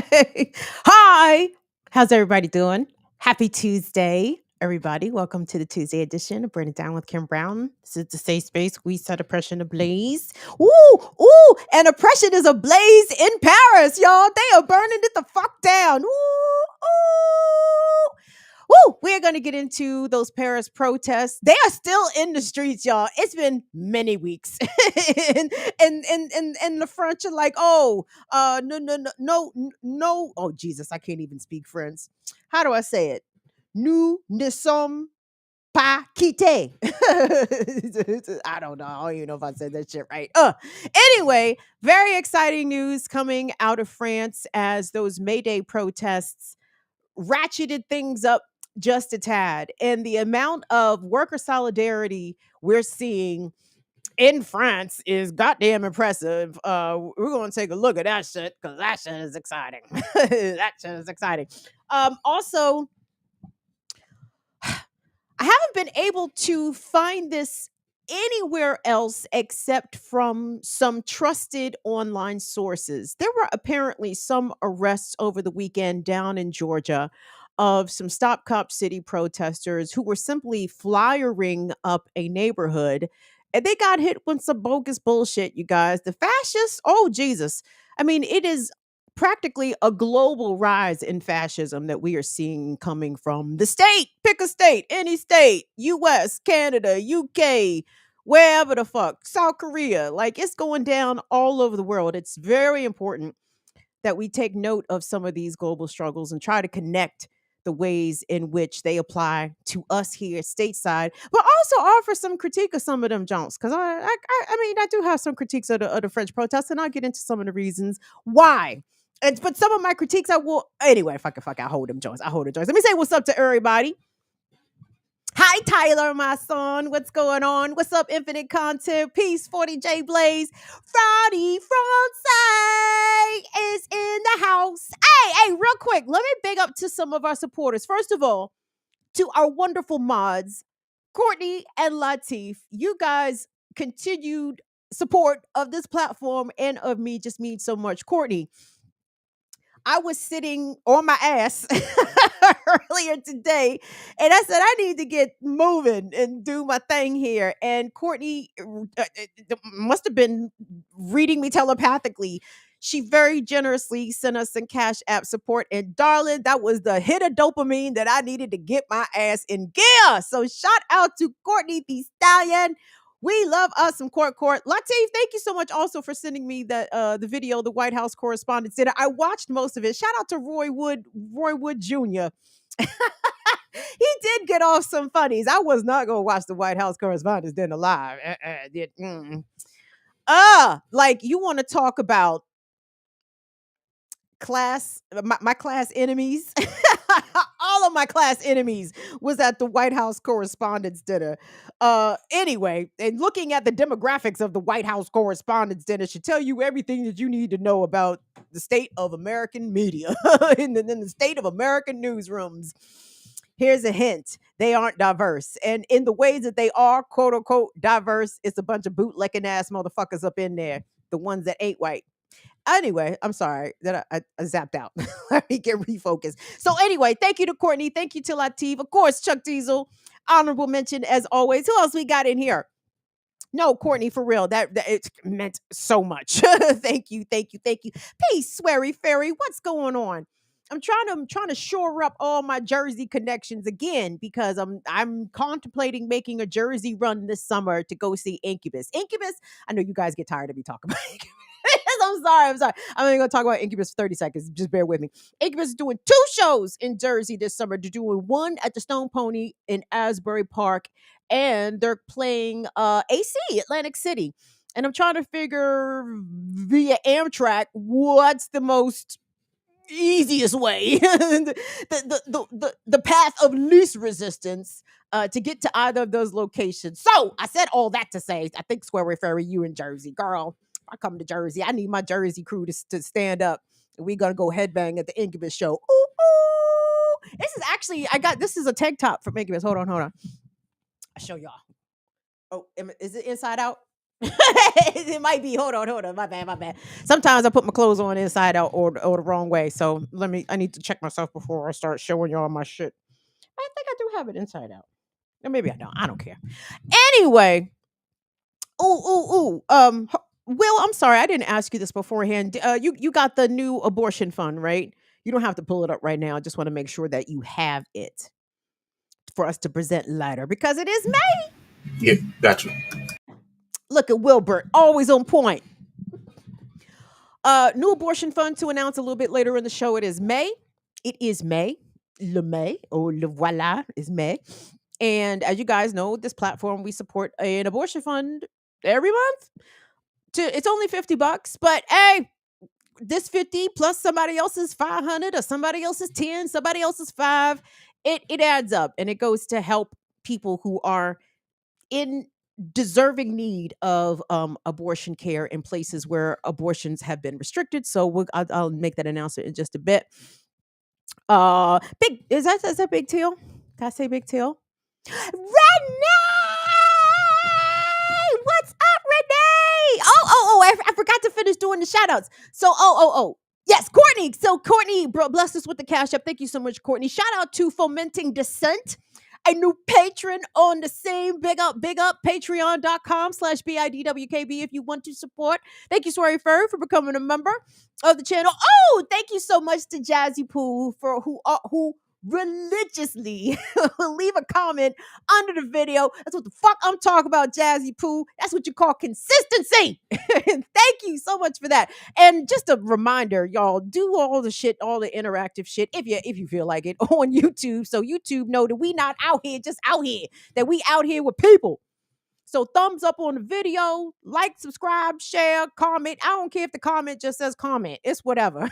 Hi, how's everybody doing? Happy Tuesday, everybody. Welcome to the Tuesday edition of Burn It Down with Kim Brown. This is the safe space. We set oppression ablaze. Ooh, and oppression is ablaze in Paris, y'all. They are burning it the fuck down. Ooh. Woo! We're going to get into those Paris protests. They are still in the streets, y'all. It's been many weeks. And the French are like, oh, no. Oh, Jesus, I can't even speak French. How do I say it? Nous ne sommes pas quittés. I don't know. I don't even know if I said that shit right. Anyway, very exciting news coming out of France as those May Day protests ratcheted things up just a tad. And the amount of worker solidarity we're seeing in France is goddamn impressive. We're going to take a look at that shit because that shit is exciting. That shit is exciting. Also, I haven't been able to find this anywhere else except from some trusted online sources. There were apparently some arrests over the weekend down in Georgia of some Stop Cop City protesters who were simply flyering up a neighborhood. And they got hit with some bogus bullshit, you guys. The fascists, oh Jesus. I mean, it is practically a global rise in fascism that we are seeing coming from the state. Pick a state, any state, US, Canada, UK, wherever the fuck, South Korea. Like it's going down all over the world. It's very important that we take note of some of these global struggles and try to connect the ways in which they apply to us here stateside, but also offer some critique of some of them Jones. Because I mean, I do have some critiques of the French protests, and I'll get into some of the reasons why. But some of my critiques, I will anyway. Fuck it, I hold them Jones. I hold it Jones. Let me say what's up to everybody. Hi, Tyler, my son. What's going on? What's up, Infinite Content? Peace, 40J Blaze. Friday France is in the house. Hey, real quick, let me big up to some of our supporters. First of all, to our wonderful mods, Courtney and Latif. You guys continued support of this platform and of me just means so much. Courtney, I was sitting on my ass earlier today and I said, I need to get moving and do my thing here. And Courtney must have been reading me telepathically. She very generously sent us some Cash App support. And darling, that was the hit of dopamine that I needed to get my ass in gear. So shout out to Courtney the Stallion. We love us some Court. Latif, thank you so much also for sending me the video, the White House Correspondents' Dinner. I watched most of it. Shout out to Roy Wood Jr. He did get off some funnies. I was not going to watch the White House Correspondents' Dinner live. Like you want to talk about class, my class enemies. All of my class enemies was at the White House Correspondents' Dinner. Anyway, and looking at the demographics of the White House Correspondents' Dinner should tell you everything that you need to know about the state of American media in the state of American newsrooms. Here's a hint. They aren't diverse. And in the ways that they are, quote unquote, diverse, it's a bunch of bootlicking ass motherfuckers up in there. The ones that ain't white. Anyway, I'm sorry that I zapped out. Let me get refocused. So anyway, thank you to Courtney. Thank you to Latif. Of course, Chuck Diesel. Honorable mention as always. Who else we got in here? No, Courtney, for real. That it meant so much. Thank you. Peace, Sweary Fairy. What's going on? I'm trying to shore up all my Jersey connections again because I'm contemplating making a Jersey run this summer to go see Incubus. Incubus, I know you guys get tired of me talking about Incubus. I'm sorry. I'm only going to talk about Incubus for 30 seconds. Just bear with me. Incubus is doing 2 shows in Jersey this summer. They're doing one at the Stone Pony in Asbury Park, and they're playing AC, Atlantic City. And I'm trying to figure via Amtrak what's the most easiest way, the path of least resistance to get to either of those locations. So I said all that to say, I think Square Ferry, you in Jersey, girl. I come to Jersey. I need my Jersey crew to stand up. We're gonna go headbang at the Incubus show. Ooh, ooh. This is actually this is a tank top from Incubus. Hold on. I'll show y'all. Oh, is it inside out? It might be. Hold on. My bad. Sometimes I put my clothes on inside out or the wrong way. So I need to check myself before I start showing y'all my shit. I think I do have it inside out. Or maybe I don't. I don't care. Anyway, ooh. Will, I'm sorry, I didn't ask you this beforehand. You got the new abortion fund, right? You don't have to pull it up right now. I just want to make sure that you have it for us to present later because it is May. Yeah, gotcha. Look at Wilbert, always on point. New abortion fund to announce a little bit later in the show. It is May. It is May. Le May or Le Voilà is May. And as you guys know, this platform we support an abortion fund every month. It's only $50, but hey, this 50 plus somebody else's 500 or somebody else's 10, somebody else's 5, it adds up and it goes to help people who are in deserving need of abortion care in places where abortions have been restricted. So I'll make that announcement in just a bit. Big is that Big Tail? Can I say Big Tail? Renee! What's up, Renee? I forgot to finish doing the shout outs. So, yes, Courtney. So, Courtney blessed us with the cash up. Thank you so much, Courtney. Shout out to Fomenting Dissent, a new patron on the same big up, patreon.com/BIDWKB if you want to support. Thank you, Swery Fur, for becoming a member of the channel. Oh, thank you so much to Jazzy Poo for who religiously leave a comment under the video. That's what the fuck I'm talking about, Jazzy Poo. That's what you call consistency. Thank you so much for that. And just a reminder, y'all, do all the shit, all the interactive shit, if you feel like it, on YouTube. So YouTube know that we not out here just out here, that we out here with people. So thumbs up on the video, like, subscribe, share, comment. I don't care if the comment just says comment. It's whatever.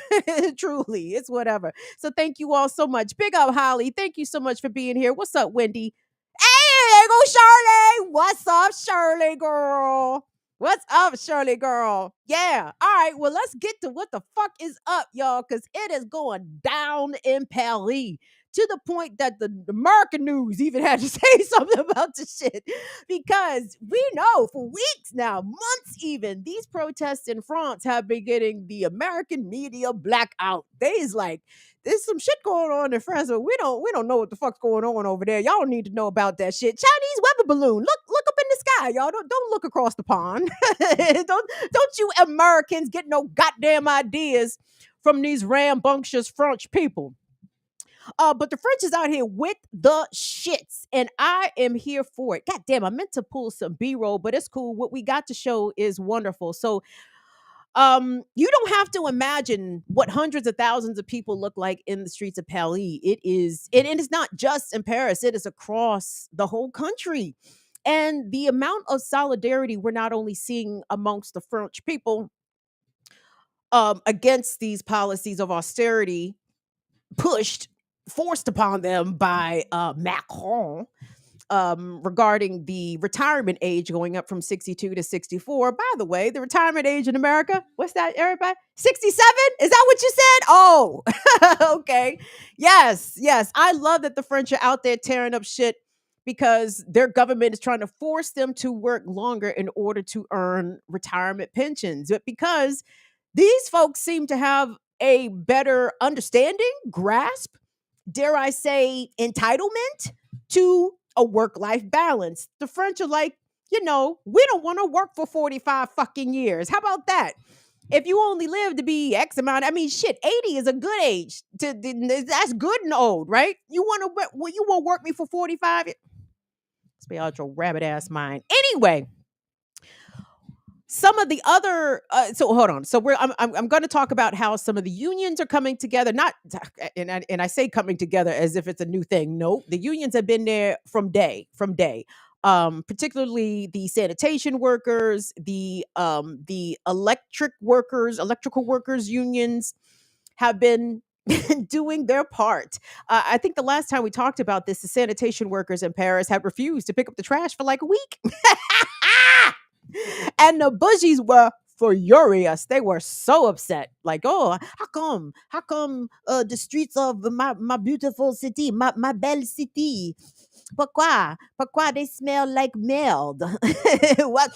Truly, it's whatever. So thank you all so much. Big up, Holly. Thank you so much for being here. What's up, Wendy? Hey, there go Shirley. What's up, Shirley girl? What's up, Shirley girl? Yeah. All right. Well, let's get to what the fuck is up, y'all, because it is going down in Paris to the point that the American news even had to say something about the shit because we know for weeks now, months even, these protests in France have been getting the American media blackout. They is like, there's some shit going on in France, but we don't know what the fuck's going on over there. Y'all don't need to know about that shit. Chinese weather balloon. Look up in the sky, y'all. Don't look across the pond. don't you Americans get no goddamn ideas from these rambunctious French people. But the French is out here with the shits, and I am here for it. God damn, I meant to pull some B-roll, but it's cool. What we got to show is wonderful. So, you don't have to imagine what hundreds of thousands of people look like in the streets of Paris. It is, and it is not just in Paris, it is across the whole country. And the amount of solidarity we're not only seeing amongst the French people against these policies of austerity forced upon them by Macron, regarding the retirement age going up from 62 to 64. By the way, the retirement age in America, what's that, everybody? 67? Is that what you said? Oh, okay. Yes. I love that the French are out there tearing up shit because their government is trying to force them to work longer in order to earn retirement pensions. But because these folks seem to have a better understanding, grasp, dare I say, entitlement to a work-life balance. The French are like, we don't want to work for 45 fucking years. How about that? If you only live to be X amount, I mean, shit, 80 is a good age. That's good and old, right? You want to work me for 45? Let's be out your rabbit ass mind. Anyway, some of the other so hold on, so I'm going to talk about how some of the unions are coming together, not and I say coming together as if it's a new thing. No, the unions have been there from day particularly the sanitation workers, the electrical workers unions have been doing their part. I think the last time we talked about this, the sanitation workers in Paris had refused to pick up the trash for like a week. And the bougies were furious. They were so upset. Like, oh, how come the streets of my beautiful city, my belle city, Pourquoi? Pourquoi they smell like meld? What?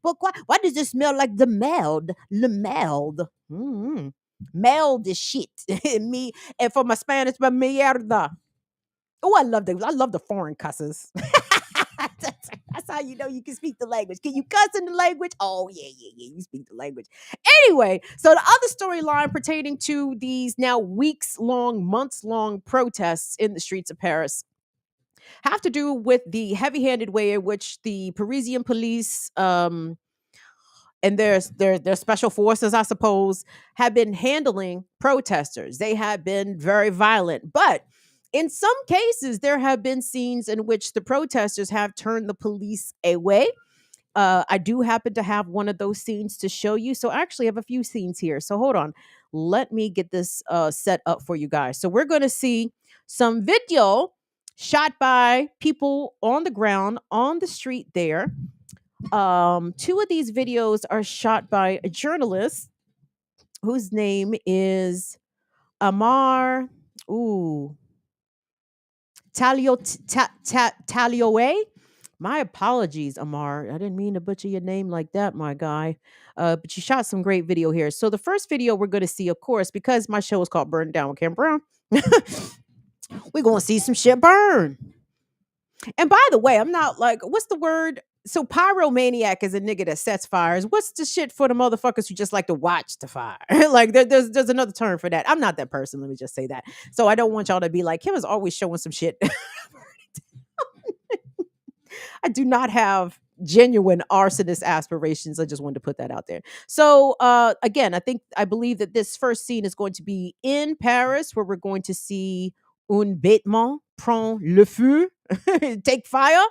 Pourquoi? Why does it smell like the meld? Le meld. Mm. Meld is shit. Me and for my Spanish, but mierda. Oh, I love the foreign cusses. That's how you know you can speak the language. Can you cuss in the language? Oh, yeah, yeah, yeah. You speak the language. Anyway, so the other storyline pertaining to these now weeks long, months long protests in the streets of Paris have to do with the heavy handed way in which the Parisian police, and their special forces, I suppose, have been handling protesters. They have been very violent, but in some cases, there have been scenes in which the protesters have turned the police away. I do happen to have one of those scenes to show you. So I actually have a few scenes here. So hold on. Let me get this set up for you guys. So we're going to see some video shot by people on the ground on the street there. Two of these videos are shot by a journalist whose name is Amar. Ooh, Talioe. My apologies, Amar. I didn't mean to butcher your name like that, my guy. But you shot some great video here. So the first video we're going to see, of course, because my show is called Burn Down with Cam Brown, we're going to see some shit burn. And by the way, I'm not like, what's the word? So pyromaniac is a nigga that sets fires. What's the shit for the motherfuckers who just like to watch the fire? Like there's another term for that. I'm not that person. Let me just say that. So I don't want y'all to be like, him is always showing some shit. I do not have genuine arsonist aspirations. I just wanted to put that out there. So again, I believe that this first scene is going to be in Paris, where we're going to see un bêtement prend le feu, take fire.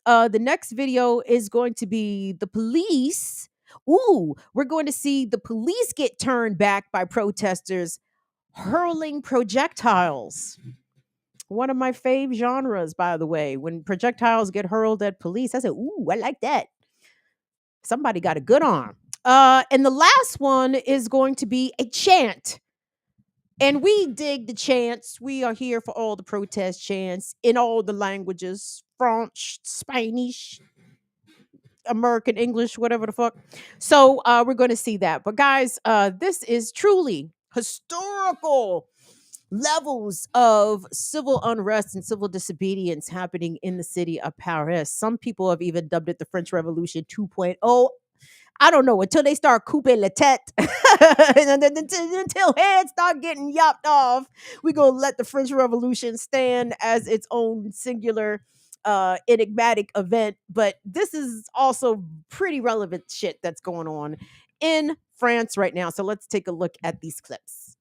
The next video is going to be the police. Ooh, we're going to see the police get turned back by protesters hurling projectiles. One of my fave genres, by the way. When projectiles get hurled at police, I said, ooh, I like that. Somebody got a good arm. And the last one is going to be a chant. And we dig the chants. We are here for all the protest chants in all the languages, French, Spanish, American English, whatever the fuck. So we're going to see that. But guys, this is truly historical levels of civil unrest and civil disobedience happening in the city of Paris. Some people have even dubbed it the French Revolution 2.0. I don't know, until they start couping la tête, and then until heads start getting yopped off, we're going to let the French Revolution stand as its own singular enigmatic event. But this is also pretty relevant shit that's going on in France right now. So let's take a look at these clips.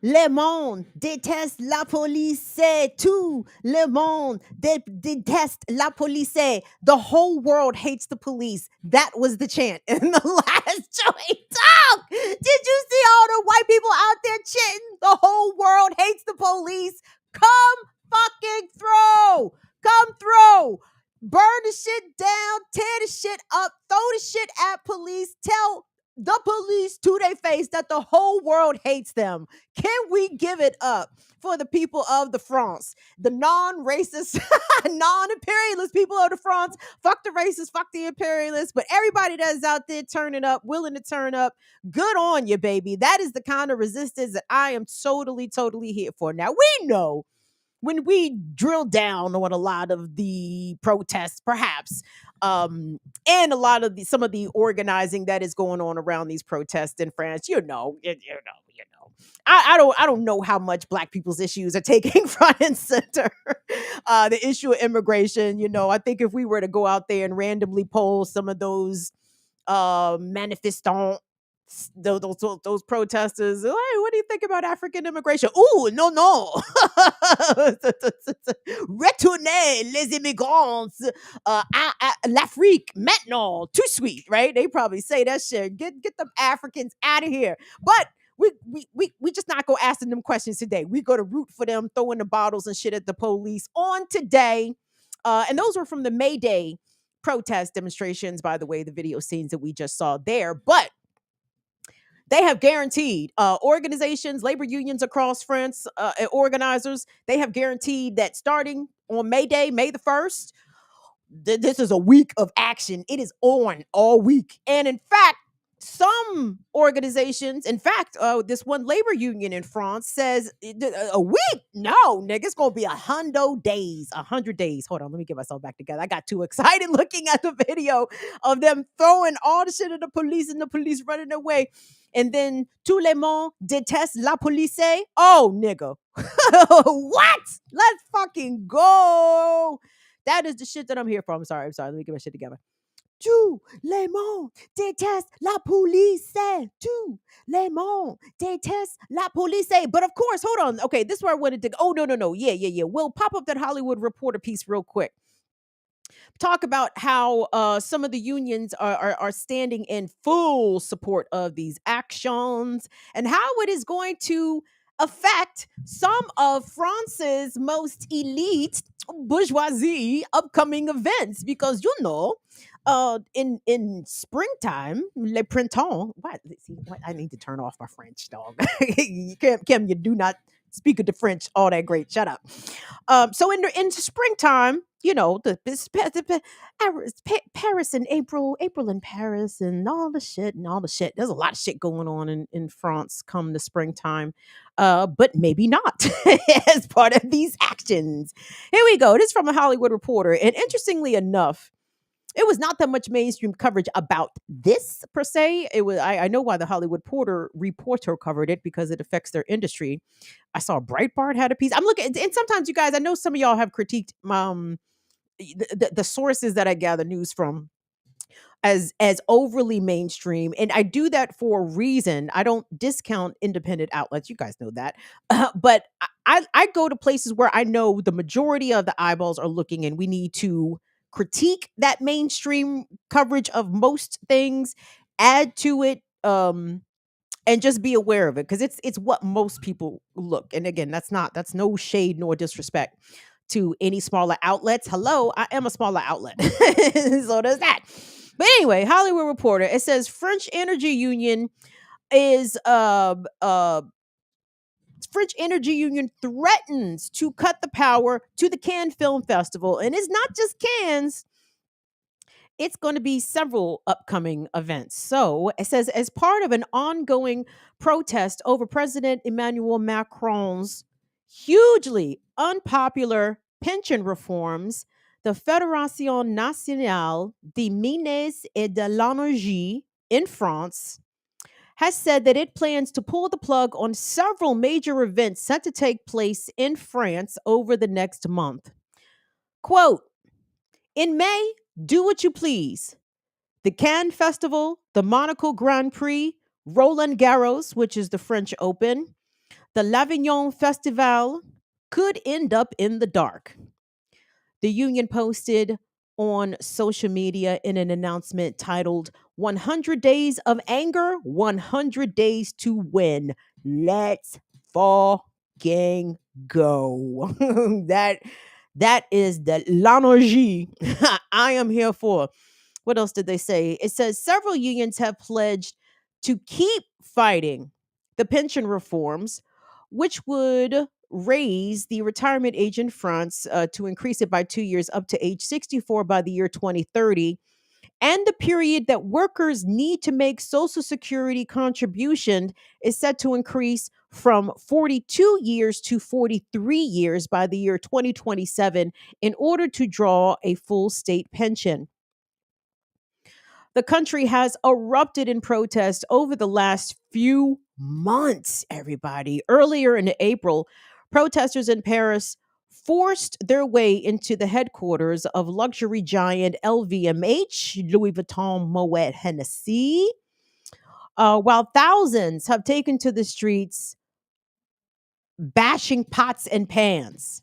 le monde déteste la police. Tout le monde déteste la police. The whole world hates the police. That was the chant in the last joint talk. Did you see all the white people out there chanting? The whole world hates the police. Come fucking through. Come through. Burn the shit down, tear the shit up, throw the shit at police, tell the police to their face that the whole world hates them. Can we give it up for the people of the France, the non-racist, non-imperialist people of the France? Fuck the racists, fuck the imperialists, but everybody that's out there turning up, willing to turn up, good on you, baby. That is the kind of resistance that I am totally here for. Now, we know when we drill down on a lot of the protests, perhaps, and a lot of some of the organizing that is going on around these protests in France, I don't know how much Black people's issues are taking front and center. The issue of immigration, I think if we were to go out there and randomly poll some of those manifestants, those protesters, hey, what do you think about African immigration? Ooh, no. Retournez les immigrants à l'Afrique maintenant, too sweet, right? They probably say that shit. Get the Africans out of here. But we just not go asking them questions today. We go to root for them, throwing the bottles and shit at the police on today. And those were from the May Day protest demonstrations, by the way, the video scenes that we just saw there. But they have guaranteed organizations, labor unions across France, organizers, they have guaranteed that starting on May Day, May the 1st, this is a week of action. It is on all week. And in fact, some organizations, in fact, this one labor union in France says a week. No, nigga, it's gonna be 100 days. Hold on, let me get myself back together. I got too excited looking at the video of them throwing all the shit at the police and the police running away. And then tout le monde déteste la police. Oh, nigga. What? Let's fucking go. That is the shit that I'm here for. I'm sorry. Let me get my shit together. Tout le monde déteste la police. Tout le monde déteste la police. But of course, hold on. Okay, this is where I wanted to go. Oh, no. Yeah. We'll pop up that Hollywood Reporter piece real quick. Talk about how some of the unions are standing in full support of these actions and how it is going to affect some of France's most elite bourgeoisie upcoming events, because in springtime, le printemps. What? See, what? I need to turn off my French, dog. Kim, you do not speak of the French all that great. Shut up. So in springtime, Paris in April in Paris, and all the shit. There's a lot of shit going on in France come the springtime, but maybe not as part of these actions. Here we go. This is from a Hollywood Reporter, and interestingly enough, it was not that much mainstream coverage about this per se. It was I know why the Hollywood reporter covered it, because it affects their industry. I saw Breitbart had a piece. I'm looking, and sometimes you guys, I know some of y'all have critiqued the sources that I gather news from as overly mainstream, and I do that for a reason. I don't discount independent outlets. You guys know that, but I go to places where I know the majority of the eyeballs are looking, and we need to critique that mainstream coverage of most things, add to it, and just be aware of it, because it's what most people look. And again, that's no shade nor disrespect to any smaller outlets. Hello, I am a smaller outlet. So does that. But anyway, Hollywood Reporter, it says French Energy Union threatens to cut the power to the Cannes Film Festival. And it's not just Cannes, it's going to be several upcoming events. So it says, as part of an ongoing protest over President Emmanuel Macron's hugely unpopular pension reforms, the Fédération Nationale des Mines et de l'Énergie in France has said that it plans to pull the plug on several major events set to take place in France over the next month. Quote, in May, do what you please. The Cannes Festival, the Monaco Grand Prix, Roland Garros, which is the French Open, The L'Avignon Festival could end up in the dark. The union posted on social media in an announcement titled 100 Days of Anger, 100 Days to Win. Let's fucking go. that that is the l'energie I am here for. What else did they say? It says several unions have pledged to keep fighting the pension reforms, which would raise the retirement age in France to increase it by 2 years up to age 64 by the year 2030, and the period that workers need to make Social Security contribution is set to increase from 42 years to 43 years by the year 2027 in order to draw a full state pension. The country has erupted in protest over the last few months, everybody. Earlier in April, protesters in Paris forced their way into the headquarters of luxury giant LVMH, Louis Vuitton Moet Hennessy, while thousands have taken to the streets bashing pots and pans.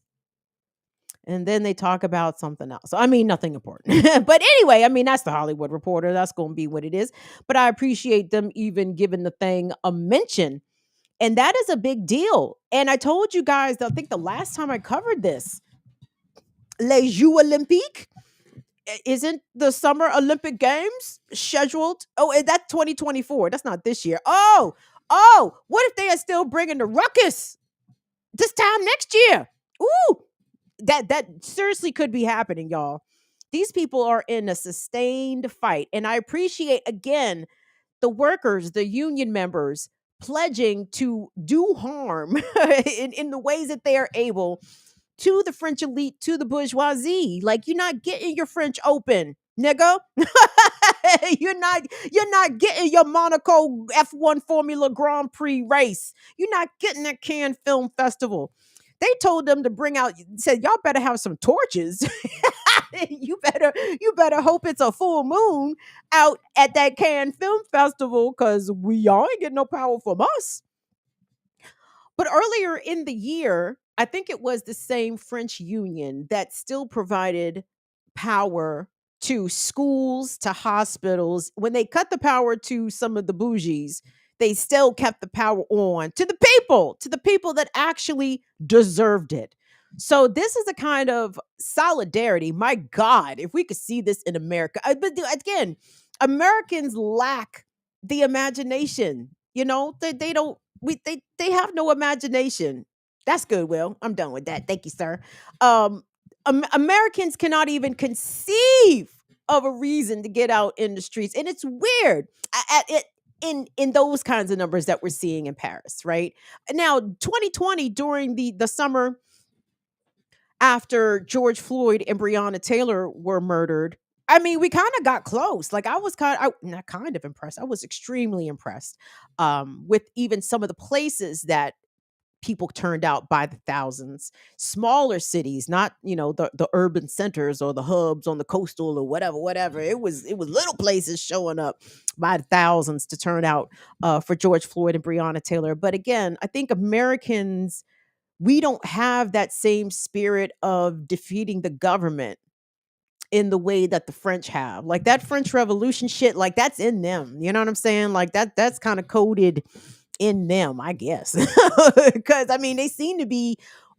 And then they talk about something else. I mean, nothing important. But anyway, I mean, that's the Hollywood Reporter. That's going to be what it is. But I appreciate them even giving the thing a mention. And that is a big deal. And I told you guys, I think the last time I covered this, Les Jeux Olympiques, isn't the Summer Olympic Games scheduled? Oh, that's 2024. That's not this year. Oh, what if they are still bringing the ruckus this time next year? Ooh, that seriously could be happening, y'all. These people are in a sustained fight, and I appreciate again the workers, the union members pledging to do harm in the ways that they are able to the French elite, to the bourgeoisie. Like, you're not getting your French Open, nigga. you're not getting your Monaco F1 Formula Grand Prix race. You're not getting that Cannes Film Festival. They told them to bring out, said, y'all better have some torches. you better hope it's a full moon out at that Cannes Film Festival, because y'all ain't getting no power from us. But earlier in the year, I think it was the same French union that still provided power to schools, to hospitals. When they cut the power to some of the bougies, they still kept the power on to the people that actually deserved it. So this is a kind of solidarity. My God, if we could see this in America. But again, Americans lack the imagination. They don't they have no imagination. That's good, Will. I'm done with that. Thank you, sir. Um, Americans cannot even conceive of a reason to get out in the streets, and it's weird. In those kinds of numbers that we're seeing in Paris, right now, 2020 during the summer after George Floyd and Breonna Taylor were murdered. I mean, we kind of got close. Like, I was not kind of impressed. I was extremely impressed with even some of the places that people turned out by the thousands. Smaller cities, not the urban centers or the hubs on the coastal or whatever. It was little places showing up by the thousands to turn out for George Floyd and Breonna Taylor. But again, I think Americans, we don't have that same spirit of defeating the government in the way that the French have. Like, that French Revolution shit, like, that's in them. You know what I'm saying? Like, that's kind of coded in them, I guess. Because I mean, they seem to be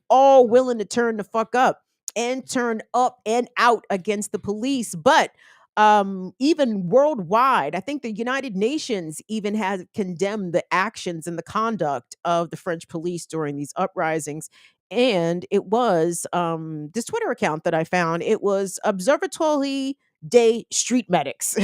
all willing to turn the fuck up and turn up and out against the police. But even worldwide, I think the United Nations even has condemned the actions and the conduct of the French police during these uprisings. And it was this Twitter account that I found. It was Observatoire des Street Medics.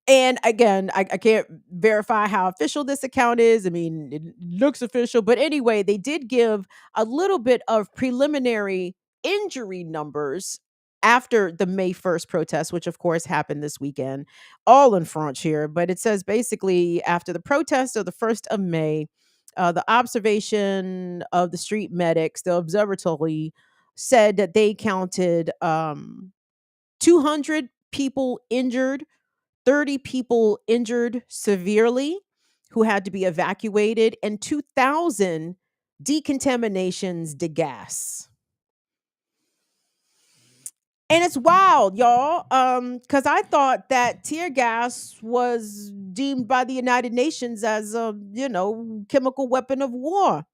And again, I can't verify how official this account is. I mean, it looks official, but anyway, they did give a little bit of preliminary injury numbers after the May 1st protest, which of course happened this weekend, all in French here. But it says basically, after the protest of the 1st of May, the observation of the street medics, the observatory, said that they counted 200 people injured, 30 people injured severely, who had to be evacuated, and 2,000 decontaminations de gas. And it's wild, y'all. Because I thought that tear gas was deemed by the United Nations as a, chemical weapon of war.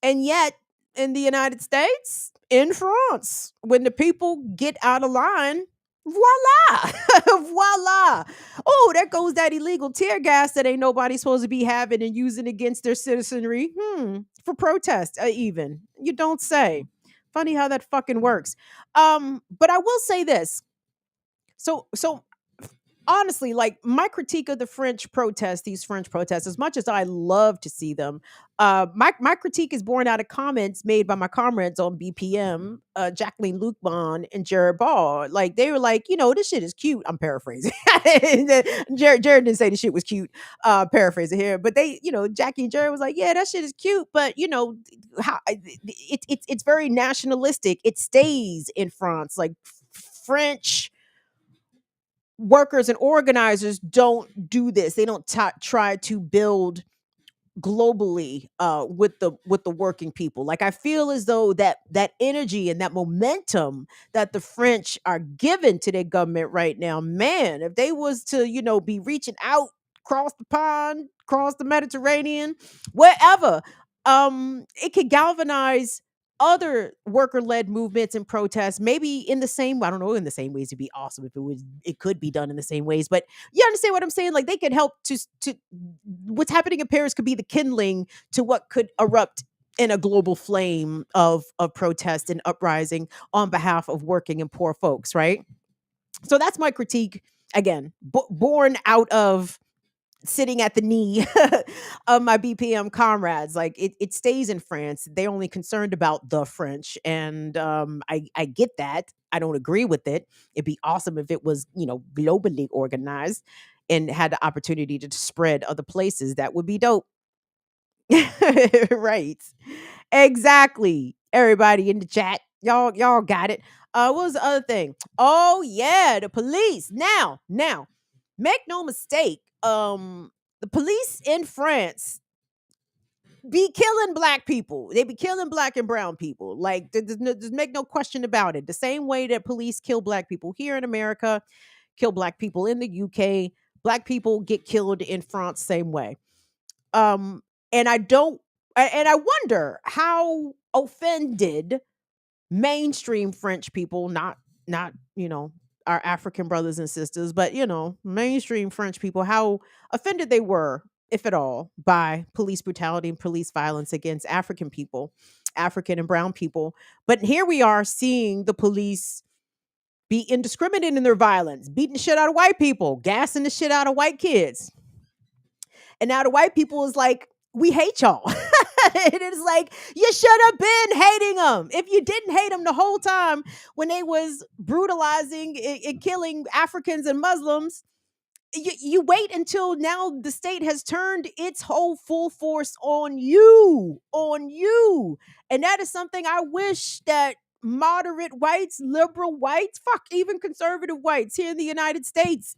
And yet, in the United States, in France, when the people get out of line, voila, voila. Oh, there goes that illegal tear gas that ain't nobody supposed to be having and using against their citizenry. For protest, even. You don't say. Funny how that fucking works. But I will say this. So honestly, like my critique of the French protests, these French protests, as much as I love to see them, my critique is born out of comments made by my comrades on BPM, Jacqueline Lucbon and Jared Ball. Like they were like, this shit is cute. I'm paraphrasing. Jared didn't say the shit was cute. Paraphrasing here, but they, Jackie and Jared was like, yeah, that shit is cute, but how it's very nationalistic. It stays in France, like French workers and organizers don't do this. They don't try to build globally with the working people. Like I feel as though that energy and that momentum that the French are given to their government right now, man, if they was to be reaching out across the pond, across the Mediterranean, wherever, it could galvanize other worker-led movements and protests, maybe in the same, I don't know, in the same ways. It'd be awesome if it could be done in the same ways, but you understand what I'm saying? Like they could help to what's happening in Paris could be the kindling to what could erupt in a global flame of protest and uprising on behalf of working and poor folks, right? So that's my critique. Again, born out of sitting at the knee of my BPM comrades. Like it stays in France. They're only concerned about the French. And I get that. I don't agree with it. It'd be awesome if it was, globally organized and had the opportunity to spread other places. That would be dope. Right. Exactly. Everybody in the chat. Y'all got it. What was the other thing? Oh yeah, the police. Now, make no mistake. The police in France be killing black people. They be killing black and brown people. Like there's make no question about it. The same way that police kill black people here in America, kill black people in the UK, black people get killed in France same way. Um, and I wonder how offended mainstream French people, not our African brothers and sisters, but mainstream French people, how offended they were, if at all, by police brutality and police violence against African people, African and brown people. But here we are seeing the police be indiscriminate in their violence, beating the shit out of white people, gassing the shit out of white kids. And now the white people is like, we hate y'all. It is like, you should have been hating them. If you didn't hate them the whole time when they was brutalizing and killing Africans and Muslims, you wait until now the state has turned its whole full force on you. And that is something I wish that moderate whites, liberal whites, fuck, even conservative whites here in the United States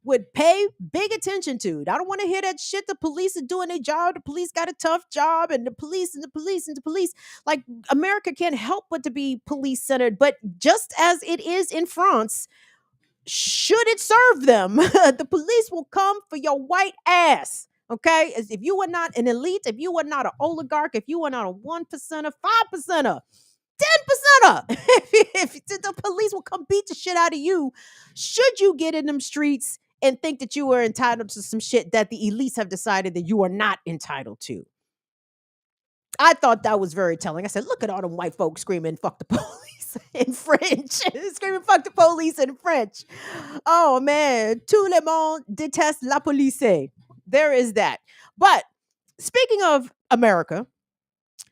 would pay big attention to. I don't want to hear that shit. The police are doing their job. The police got a tough job, and the police and the police and the police. Like America can't help but to be police centered. But just as it is in France, should it serve them, the police will come for your white ass. Okay, as if you were not an elite, if you were not an oligarch, if you were not a 1%er, 5%er, 10%er, if the police will come beat the shit out of you, should you get in them streets and think that you are entitled to some shit that the elites have decided that you are not entitled to. I thought that was very telling. I said, look at all them white folks screaming, fuck the police in French. Screaming, fuck the police in French. Oh, man. Tout le monde déteste la police. There is that. But speaking of America,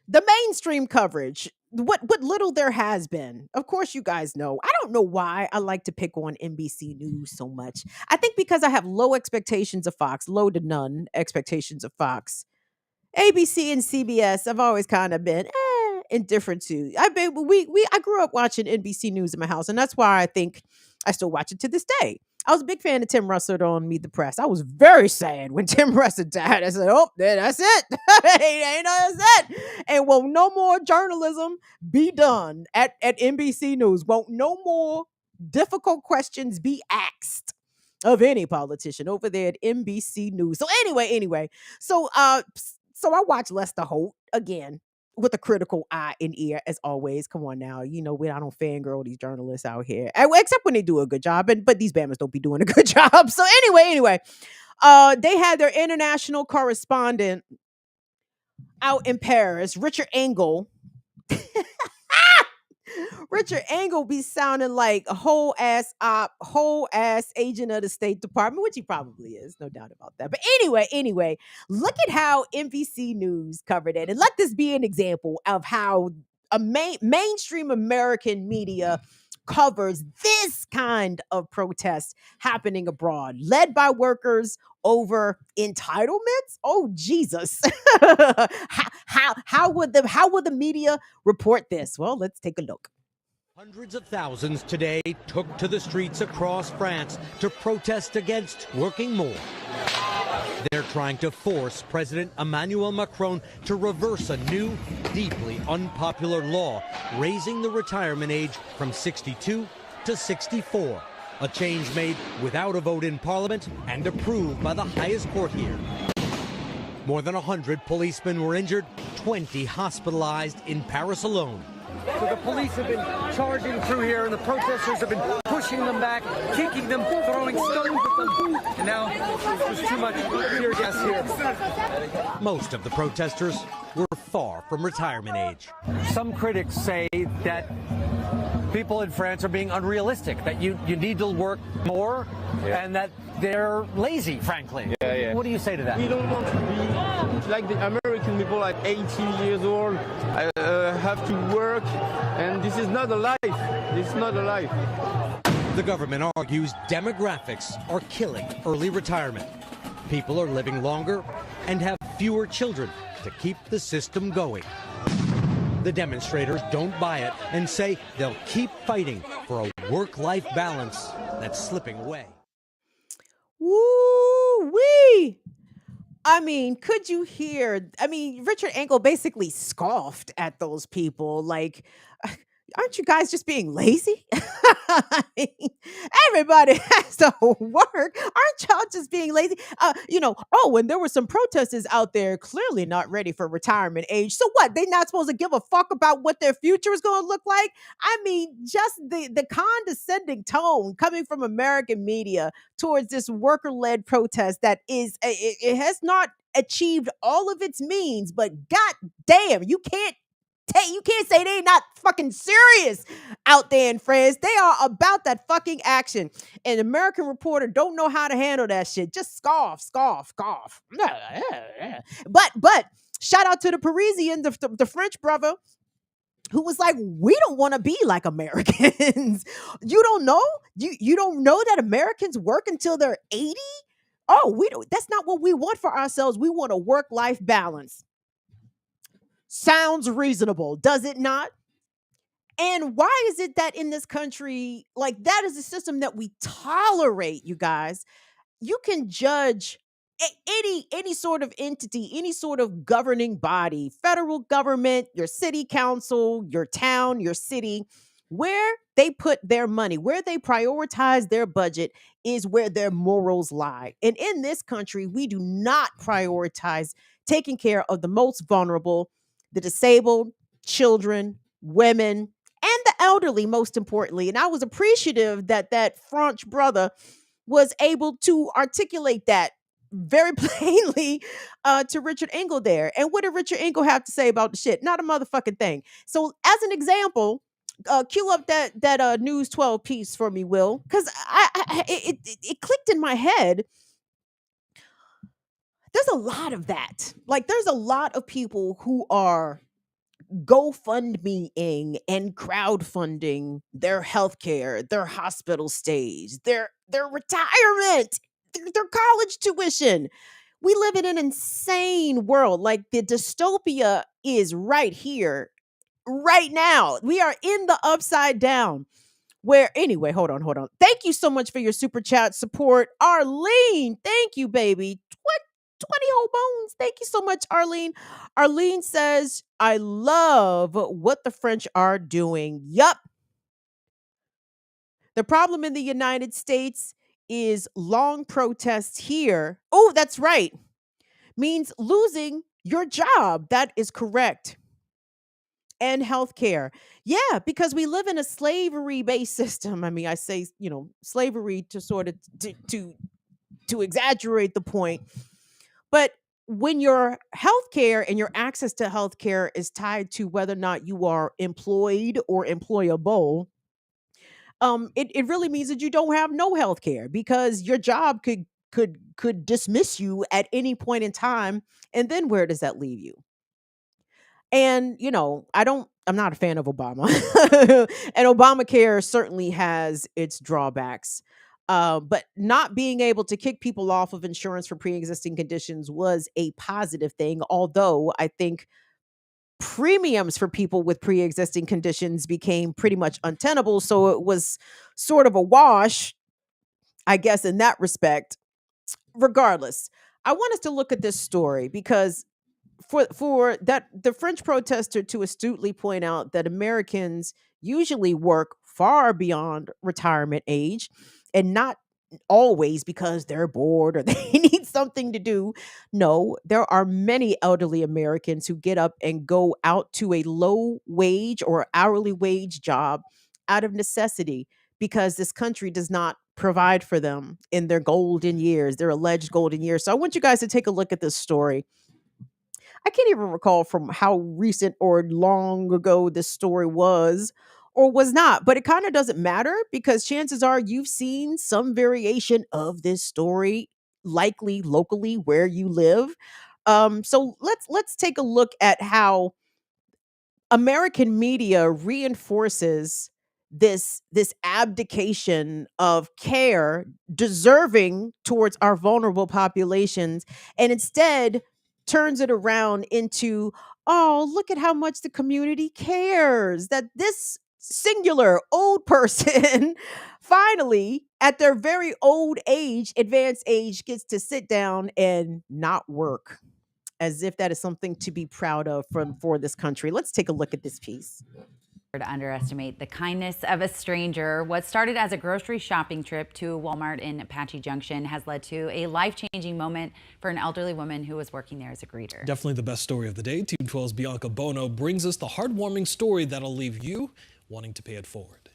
the mainstream coverage, what little there has been. Of course, you guys know. I don't know why I like to pick on NBC News so much. I think because I have low expectations of Fox, low to none expectations of Fox. ABC and CBS, I've always kind of been indifferent to. I grew up watching NBC News in my house, and that's why I think I still watch it to this day. I was a big fan of Tim Russell on Meet the Press. I was very sad when Tim Russell died. I said, "Oh, that's it. That's it. And won't no more journalism be done at NBC News. Won't no more difficult questions be asked of any politician over there at NBC News." So anyway, so I watched Lester Holt again with a critical eye and ear, as always. Come on now, I don't fangirl these journalists out here, except when they do a good job. But these bammers don't be doing a good job. So anyway, they had their international correspondent out in Paris, Richard Engel. Richard Engel be sounding like a whole ass op, whole ass agent of the State Department, which he probably is, no doubt about that. But anyway, look at how NBC News covered it, and let this be an example of how a mainstream American media covers this kind of protest happening abroad, led by workers over entitlements. Oh Jesus! how would the media report this? Well, let's take a look. Hundreds of thousands today took to the streets across France to protest against working more. They're trying to force President Emmanuel Macron to reverse a new, deeply unpopular law, raising the retirement age from 62 to 64. A change made without a vote in Parliament and approved by the highest court here. More than 100 policemen were injured, 20 hospitalized in Paris alone. So the police have been charging through here, and the protesters have been pushing them back, kicking them, throwing stones at them. And now there's too much tear gas here. Most of the protesters were far from retirement age. Some critics say that people in France are being unrealistic, that you need to work more, and that they're lazy, frankly. Yeah. What do you say to that? We don't want to be like the American people, like 80 years old, have to work, and this is not a life. This is not a life. The government argues demographics are killing early retirement. People are living longer and have fewer children to keep the system going. The demonstrators don't buy it and say they'll keep fighting for a work-life balance that's slipping away. Woo-wee! I mean, could you hear? Richard Engel basically scoffed at those people. Like, aren't you guys just being lazy? I mean, everybody has to work. Aren't y'all just being lazy? And there were some protesters out there clearly not ready for retirement age. So what? They not supposed to give a fuck about what their future is going to look like? I mean, just the condescending tone coming from American media towards this worker-led protest that it has not achieved all of its means, but god damn, you can't say they not fucking serious out there in France. They are about that fucking action. An American reporter don't know how to handle that shit. Just scoff. But shout out to the Parisian, the French brother, who was like, we don't want to be like Americans. You don't know? You don't know that Americans work until they're 80? Oh, we don't. That's not what we want for ourselves. We want a work-life balance. Sounds reasonable, does it not? And why is it that in this country, like, that is a system that we tolerate, you guys? You can judge any sort of entity, any sort of governing body, federal government, your city council, your town, your city, where they put their money, where they prioritize their budget is where their morals lie. And in this country, we do not prioritize taking care of the most vulnerable, the disabled, children, women, and the elderly, most importantly. And I was appreciative that French brother was able to articulate that very plainly to Richard Engel there. And what did Richard Engel have to say about the shit? Not a motherfucking thing. So as an example, cue up that News 12 piece for me, Will, because it clicked in my head. There's a lot of that. Like, there's a lot of people who are GoFundMeing and crowdfunding their healthcare, their hospital stays, their retirement, their college tuition. We live in an insane world. Like, the dystopia is right here, right now. We are in the upside down. where anyway, hold on. Thank you so much for your super chat support. Arlene, thank you, baby. 20 whole bones. Thank you so much, Arlene. Arlene says, I love what the French are doing. Yup. The problem in the United States is long protests here. Oh, that's right. Means losing your job. That is correct. And healthcare. Yeah, because we live in a slavery-based system. I mean, I say, slavery to sort of to exaggerate the point. But when your healthcare and your access to healthcare is tied to whether or not you are employed or employable, it really means that you don't have no healthcare because your job could dismiss you at any point in time. And then where does that leave you? And, I'm not a fan of Obama. And Obamacare certainly has its drawbacks. But not being able to kick people off of insurance for pre existing conditions was a positive thing. Although I think premiums for people with pre existing conditions became pretty much untenable. So it was sort of a wash, I guess, in that respect. Regardless, I want us to look at this story because for that the French protester to astutely point out that Americans usually work far beyond retirement age and not always because they're bored or they need something to do. No, there are many elderly Americans who get up and go out to a low wage or hourly wage job out of necessity because this country does not provide for them in their golden years, their alleged golden years. So I want you guys to take a look at this story. I can't even recall from how recent or long ago this story was or was not, but it kind of doesn't matter because chances are you've seen some variation of this story, likely locally where you live. So let's take a look at how American media reinforces this abdication of care deserving towards our vulnerable populations and instead turns it around into, oh, look at how much the community cares that this singular old person finally at their very old age, advanced age, gets to sit down and not work, as if that is something to be proud of for this country. Let's take a look at this piece. To underestimate the kindness of a stranger. What started as a grocery shopping trip to a Walmart in Apache Junction has led to a life-changing moment for an elderly woman who was working there as a greeter. Definitely the best story of the day. Team 12's Bianca Bono brings us the heartwarming story that'll leave you wanting to pay it forward.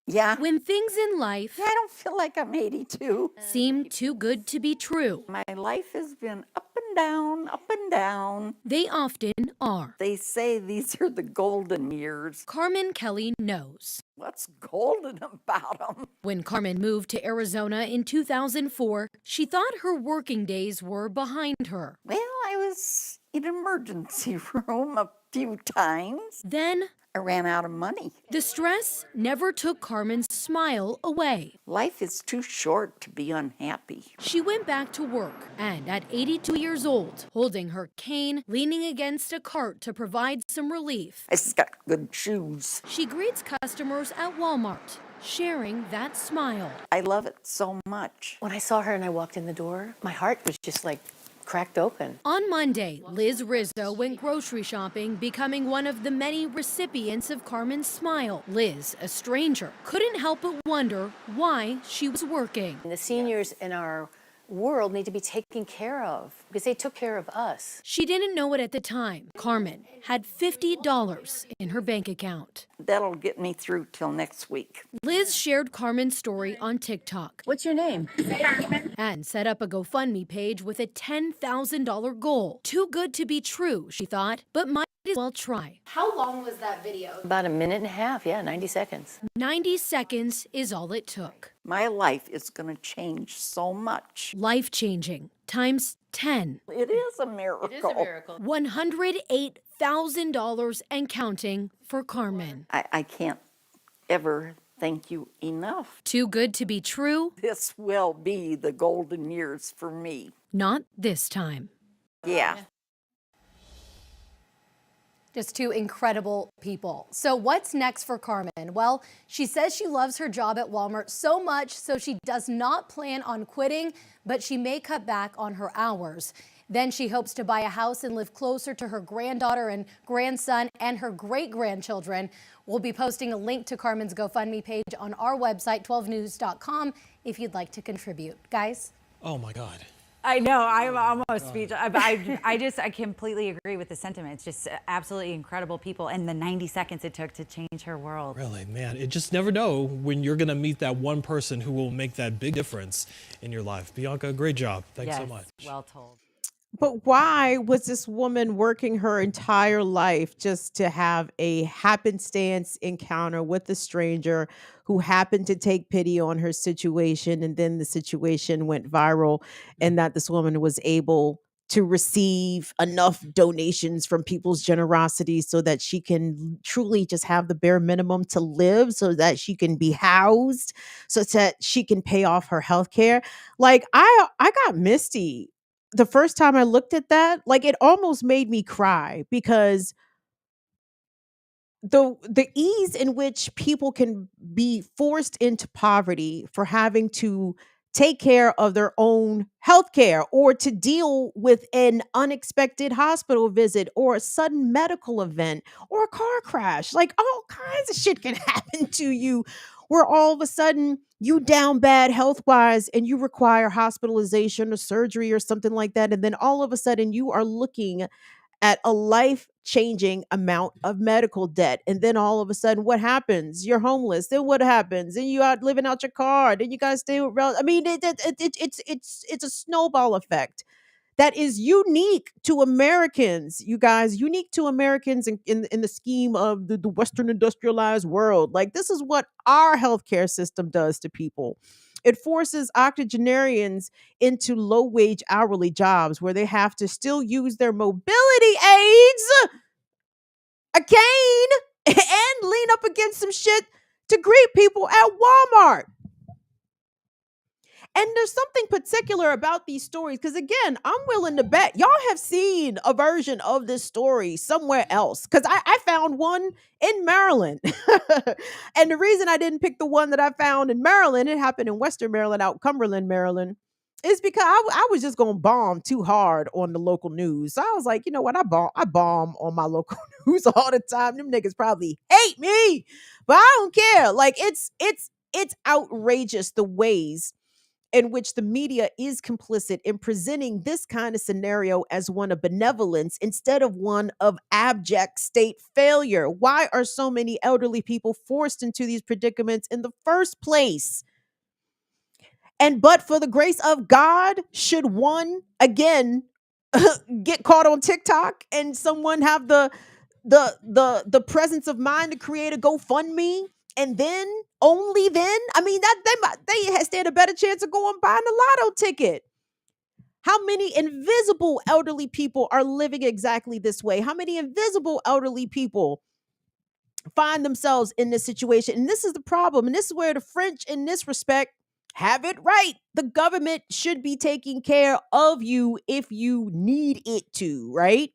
Yeah. When things in life I don't feel like I'm 82. seem too good to be true, My life has been up and down, up and down. they often are. They say these are the golden years. Carmen Kelly knows. What's golden about them? When Carmen moved to Arizona in 2004, she thought her working days were behind her. Well, I was in emergency room a few times. Then, I ran out of money. the stress never took Carmen's smile away. Life is too short to be unhappy. She went back to work, and at 82 years old, holding her cane, leaning against a cart to provide some relief, I just got good shoes. she greets customers at Walmart, sharing that smile. I love it so much. When I saw her and I walked in the door, my heart was just like cracked open. On Monday, Liz Rizzo went grocery shopping, becoming one of the many recipients of Carmen's smile. Liz, a stranger, couldn't help but wonder why she was working. And the seniors in our world need to be taken care of because they took care of us. She didn't know it at the time. Carmen had $50 in her bank account. That'll get me through till next week. Liz shared Carmen's story on TikTok What's your name? and set up a GoFundMe page with a $10,000 goal. Too good to be true, she thought, but might as well try. How long was that video? About a minute and a half, 90 seconds. 90 seconds is all it took. My life is going to change so much. Life-changing, times 10. It is a miracle. It is a miracle. $108,000 and counting for Carmen. I can't ever thank you enough. Too good to be true? This will be the golden years for me. Not this time. Yeah. Just two incredible people. So what's next for Carmen? Well, she says she loves her job at Walmart so much, so she does not plan on quitting, but she may cut back on her hours. Then she hopes to buy a house and live closer to her granddaughter and grandson and her great-grandchildren. We'll be posting a link to Carmen's GoFundMe page on our website, 12news.com, if you'd like to contribute. Guys? Oh my God. I know, I'm almost speechless. I completely agree with the sentiment. It's just absolutely incredible people, and the 90 seconds it took to change her world. Really, man, you just never know when you're going to meet that one person who will make that big difference in your life. Bianca, great job. Thanks so much. Well told. But why was this woman working her entire life just to have a happenstance encounter with a stranger who happened to take pity on her situation, and then the situation went viral, and that this woman was able to receive enough donations from people's generosity so that she can truly just have the bare minimum to live, so that she can be housed, so that she can pay off her health care? Like, I got misty the first time I looked at that. Like, it almost made me cry, because the ease in which people can be forced into poverty for having to take care of their own health care, or to deal with an unexpected hospital visit or a sudden medical event or a car crash. Like, all kinds of shit can happen to you, where all of a sudden you down bad health wise and you require hospitalization or surgery or something like that, and then all of a sudden you are looking at a life changing amount of medical debt. And then all of a sudden, what happens? You're homeless. Then what happens? Then you out living out your car. Then you guys stay with I mean, it's a snowball effect that is unique to Americans, you guys, unique to Americans in the scheme of the Western industrialized world. Like, this is what our healthcare system does to people. It forces octogenarians into low wage hourly jobs where they have to still use their mobility aids, a cane, and lean up against some shit to greet people at Walmart. And there's something particular about these stories, because again, I'm willing to bet y'all have seen a version of this story somewhere else, because I found one in Maryland. And the reason I didn't pick the one that I found in Maryland, it happened in Western Maryland, out Cumberland, Maryland, is because I was just going to bomb too hard on the local news. So I was like, you know what, I bomb on my local news all the time. Them niggas probably hate me, but I don't care. Like, it's outrageous the ways in which the media is complicit in presenting this kind of scenario as one of benevolence instead of one of abject state failure. Why are so many elderly people forced into these predicaments in the first place? And but for the grace of God, should one again get caught on TikTok and someone have the presence of mind to create a GoFundMe, and then only then, I mean, that they stand a better chance of going buying a lotto ticket. How many invisible elderly people are living exactly this way? How many invisible elderly people find themselves in this situation? And this is the problem. And this is where the French, in this respect, have it right. The government should be taking care of you if you need it to, right?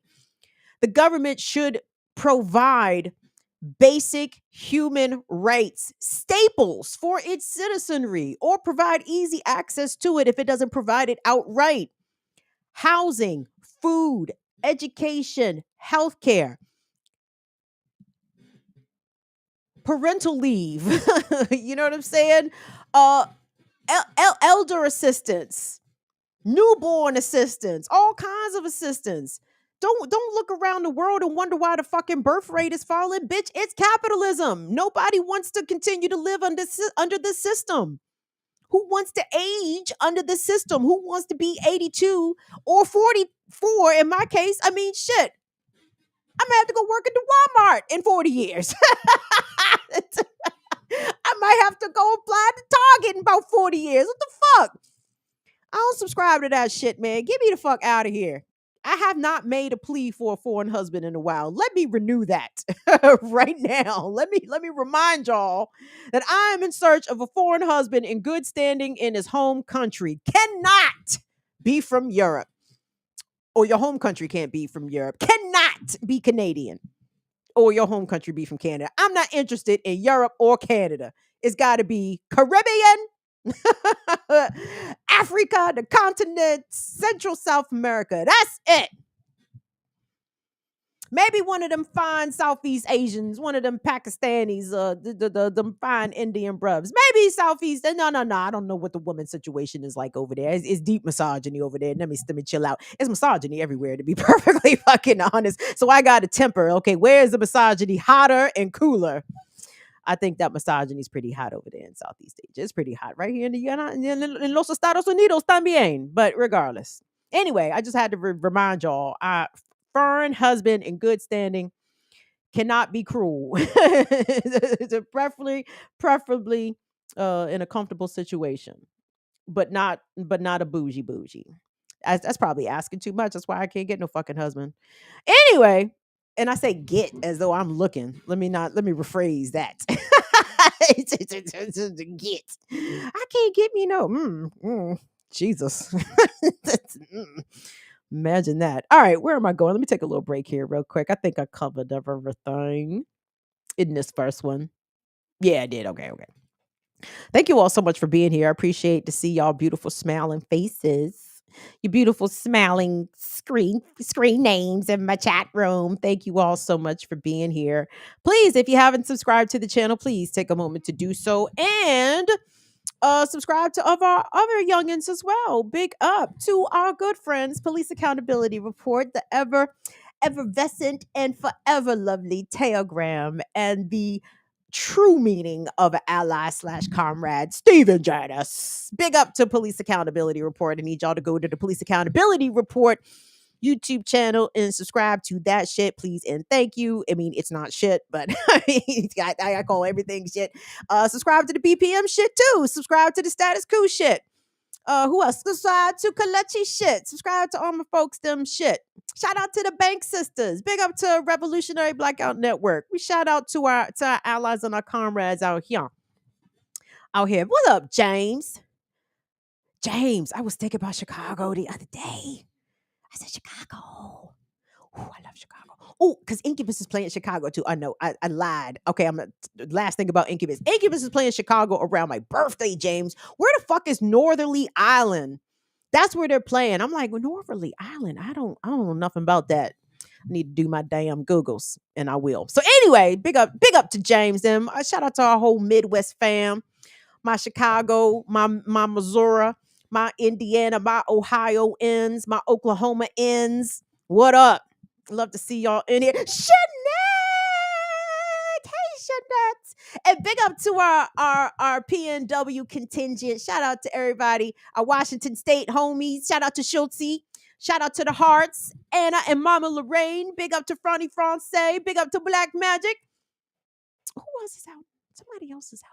The government should provide basic human rights, staples for its citizenry, or provide easy access to it if it doesn't provide it outright. Housing, food, education, healthcare, parental leave, you know what I'm saying? Elder assistance, newborn assistance, all kinds of assistance. Don't look around the world and wonder why the fucking birth rate is falling. Bitch, it's capitalism. Nobody wants to continue to live under this system. Who wants to age under the system? Who wants to be 82 or 44 in my case? I mean, shit. I'm gonna have to go work at the Walmart in 40 years. I might have to go apply to Target in about 40 years. What the fuck? I don't subscribe to that shit, man. Get me the fuck out of here. I have not made a plea for a foreign husband in a while. Let me renew that right now. Let me remind y'all that I am in search of a foreign husband in good standing in his home country. Cannot be from Europe. Or your home country can't be from Europe. Cannot be Canadian. or your home country be from Canada. I'm not interested in Europe or Canada. It's got to be Caribbean, Africa, the continent, Central South America. That's it. Maybe one of them fine Southeast Asians, one of them Pakistanis, them fine Indian brubs. Maybe Southeast. No. I don't know what the woman situation is like over there. It's deep misogyny over there. Let me chill out. It's misogyny everywhere, to be perfectly fucking honest. So I got a temper. Okay, where is the misogyny hotter and cooler? I think that misogyny is pretty hot over there in Southeast Asia. It's pretty hot right here in in Los Estados Unidos también. But regardless. Anyway, I just had to remind y'all, foreign husband in good standing cannot be cruel. preferably in a comfortable situation, but not a bougie. That's probably asking too much. That's why I can't get no fucking husband. Anyway, and I say get as though I'm looking. Let me rephrase that. Get. I can't get me no. Jesus. Imagine that. All right, where am I going? Let me take a little break here real quick. I think I covered everything in this first one. Yeah, I did. Okay. Thank you all so much for being here. I appreciate to see y'all beautiful smiling faces. Your beautiful smiling screen names in my chat room. Thank you all so much for being here. Please, if you haven't subscribed to the channel, please take a moment to do so. And subscribe to our other youngins as well. Big up to our good friends, Police Accountability Report, the effervescent and forever lovely Telegram, and the true meaning of an ally/comrade, Stephen Janice. Big up to Police Accountability Report. I need y'all to go to the Police Accountability Report YouTube channel and subscribe to that shit, please and thank you. I mean, it's not shit, but I call everything shit. Subscribe to the BPM shit too. Subscribe to the Status Quo shit. Who else? Subscribe to Kalechi shit. Subscribe to all my folks them shit. Shout out to the Bank Sisters. Big up to Revolutionary Blackout Network. We shout out to our allies and our comrades out here. What up, James? I was thinking about Chicago the other day. I said Chicago. Oh, I love Chicago. Oh, because Incubus is playing Chicago too. I know. I lied. Okay, last thing about Incubus. Incubus is playing Chicago around my birthday, James. Where the fuck is Northerly Island? That's where they're playing. I'm like, well, Northerly Island. I don't know nothing about that. I need to do my damn Googles, and I will. So anyway, big up to James. Them. Shout out to our whole Midwest fam. My Chicago, my Missouri, my Indiana, my Ohio ends, my Oklahoma ends. What up? Love to see y'all in here. Jeanette! Hey, Jeanette! And big up to our PNW contingent. Shout out to everybody. Our Washington State homies. Shout out to Schultze. Shout out to the Hearts. Anna and Mama Lorraine. Big up to Franny France. Big up to Black Magic. Who else is out? Somebody else is out.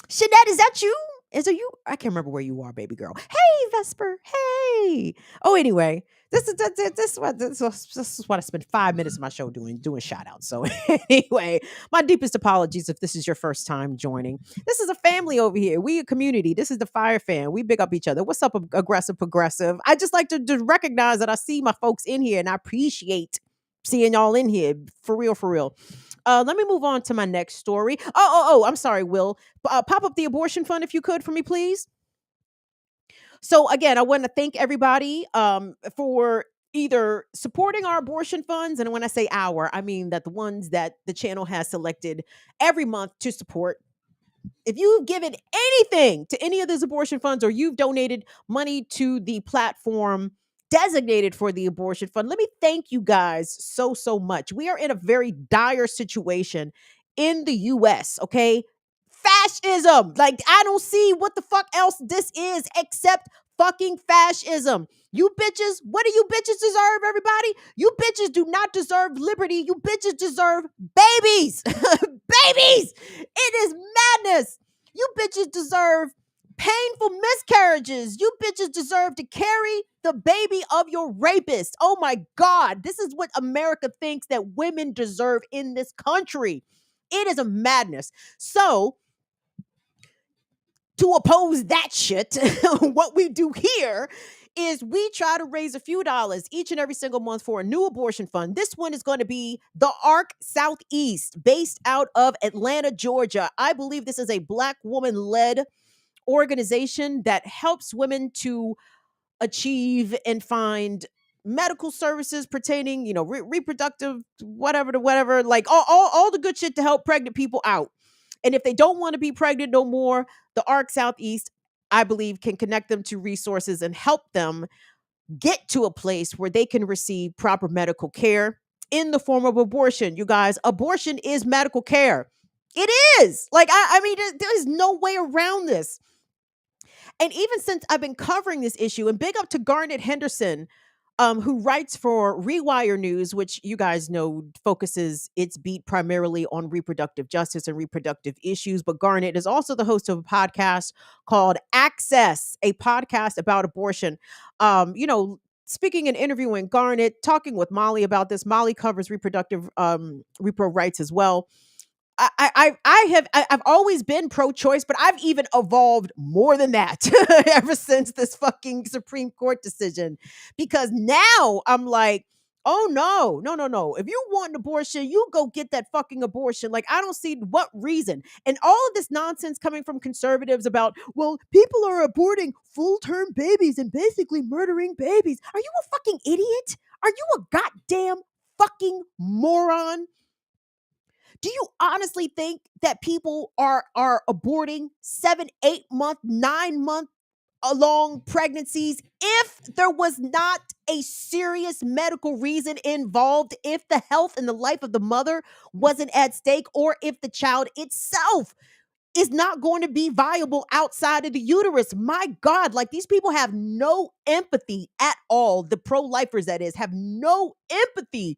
Jeanette, is that you? Is it you? I can't remember where you are, baby girl. Hey, Vesper. Hey. Oh, anyway, this is what I spent 5 minutes of my show doing shout outs. So anyway, my deepest apologies if this is your first time joining. This is a family over here. We a community. This is the Fire Fan. We big up each other. What's up, aggressive progressive? I just like to recognize that I see my folks in here, and I appreciate seeing y'all in here. For real. Let me move on to my next story. Oh, I'm sorry, Will. Pop up the abortion fund if you could for me, please. So again, I want to thank everybody for either supporting our abortion funds. And when I say our, I mean that the ones that the channel has selected every month to support. If you've given anything to any of those abortion funds or you've donated money to the platform designated for the abortion fund, let me thank you guys so much. We are in a very dire situation in the US, okay? Fascism. Like, I don't see what the fuck else this is except fucking fascism. You bitches, what do you bitches deserve, everybody? You bitches do not deserve liberty. You bitches deserve babies. Babies. It is madness. You bitches deserve painful miscarriages. You bitches deserve to carry the baby of your rapist. Oh my God. This is what America thinks that women deserve in this country. It is a madness. So, to oppose that shit, what we do here is we try to raise a few dollars each and every single month for a new abortion fund. This one is going to be the ARC Southeast, based out of Atlanta, Georgia. I believe this is a Black woman-led organization that helps women to achieve and find medical services pertaining, reproductive, whatever to whatever, like all the good shit to help pregnant people out. And if they don't want to be pregnant no more, the ARC Southeast, I believe, can connect them to resources and help them get to a place where they can receive proper medical care in the form of abortion. You guys, abortion is medical care. It is. Like, I mean, there's no way around this. And even since I've been covering this issue, and big up to Garnet Henderson, who writes for Rewire News, which you guys know focuses its beat primarily on reproductive justice and reproductive issues. But Garnet is also the host of a podcast called Access, a podcast about abortion. Speaking and interviewing Garnet, talking with Molly about this. Molly covers reproductive repro rights as well. I've always been pro-choice, but I've even evolved more than that ever since this fucking Supreme Court decision. Because now I'm like, oh no. If you want an abortion, you go get that fucking abortion. Like, I don't see what reason. And all of this nonsense coming from conservatives about, well, people are aborting full-term babies and basically murdering babies. Are you a fucking idiot? Are you a goddamn fucking moron? Do you honestly think that people are aborting 7, 8 month, 9 month long pregnancies if there was not a serious medical reason involved, if the health and the life of the mother wasn't at stake, or if the child itself is not going to be viable outside of the uterus? My God, like, these people have no empathy at all. The pro-lifers, that is, have no empathy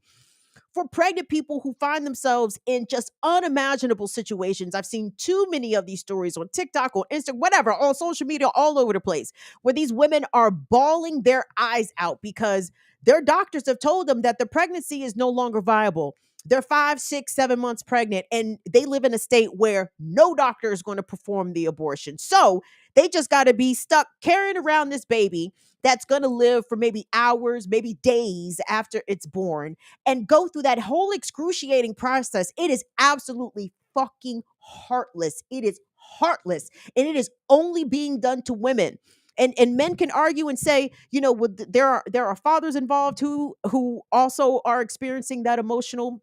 for pregnant people who find themselves in just unimaginable situations. I've seen too many of these stories on TikTok or Instagram, whatever, on social media, all over the place, where these women are bawling their eyes out because their doctors have told them that the pregnancy is no longer viable. They're 5, 6, 7 months pregnant, and they live in a state where no doctor is going to perform the abortion. So they just got to be stuck carrying around this baby that's going to live for maybe hours, maybe days after it's born, and go through that whole excruciating process. It is absolutely fucking heartless. It is heartless. And it is only being done to women. And men can argue and say, there are fathers involved who also are experiencing that emotional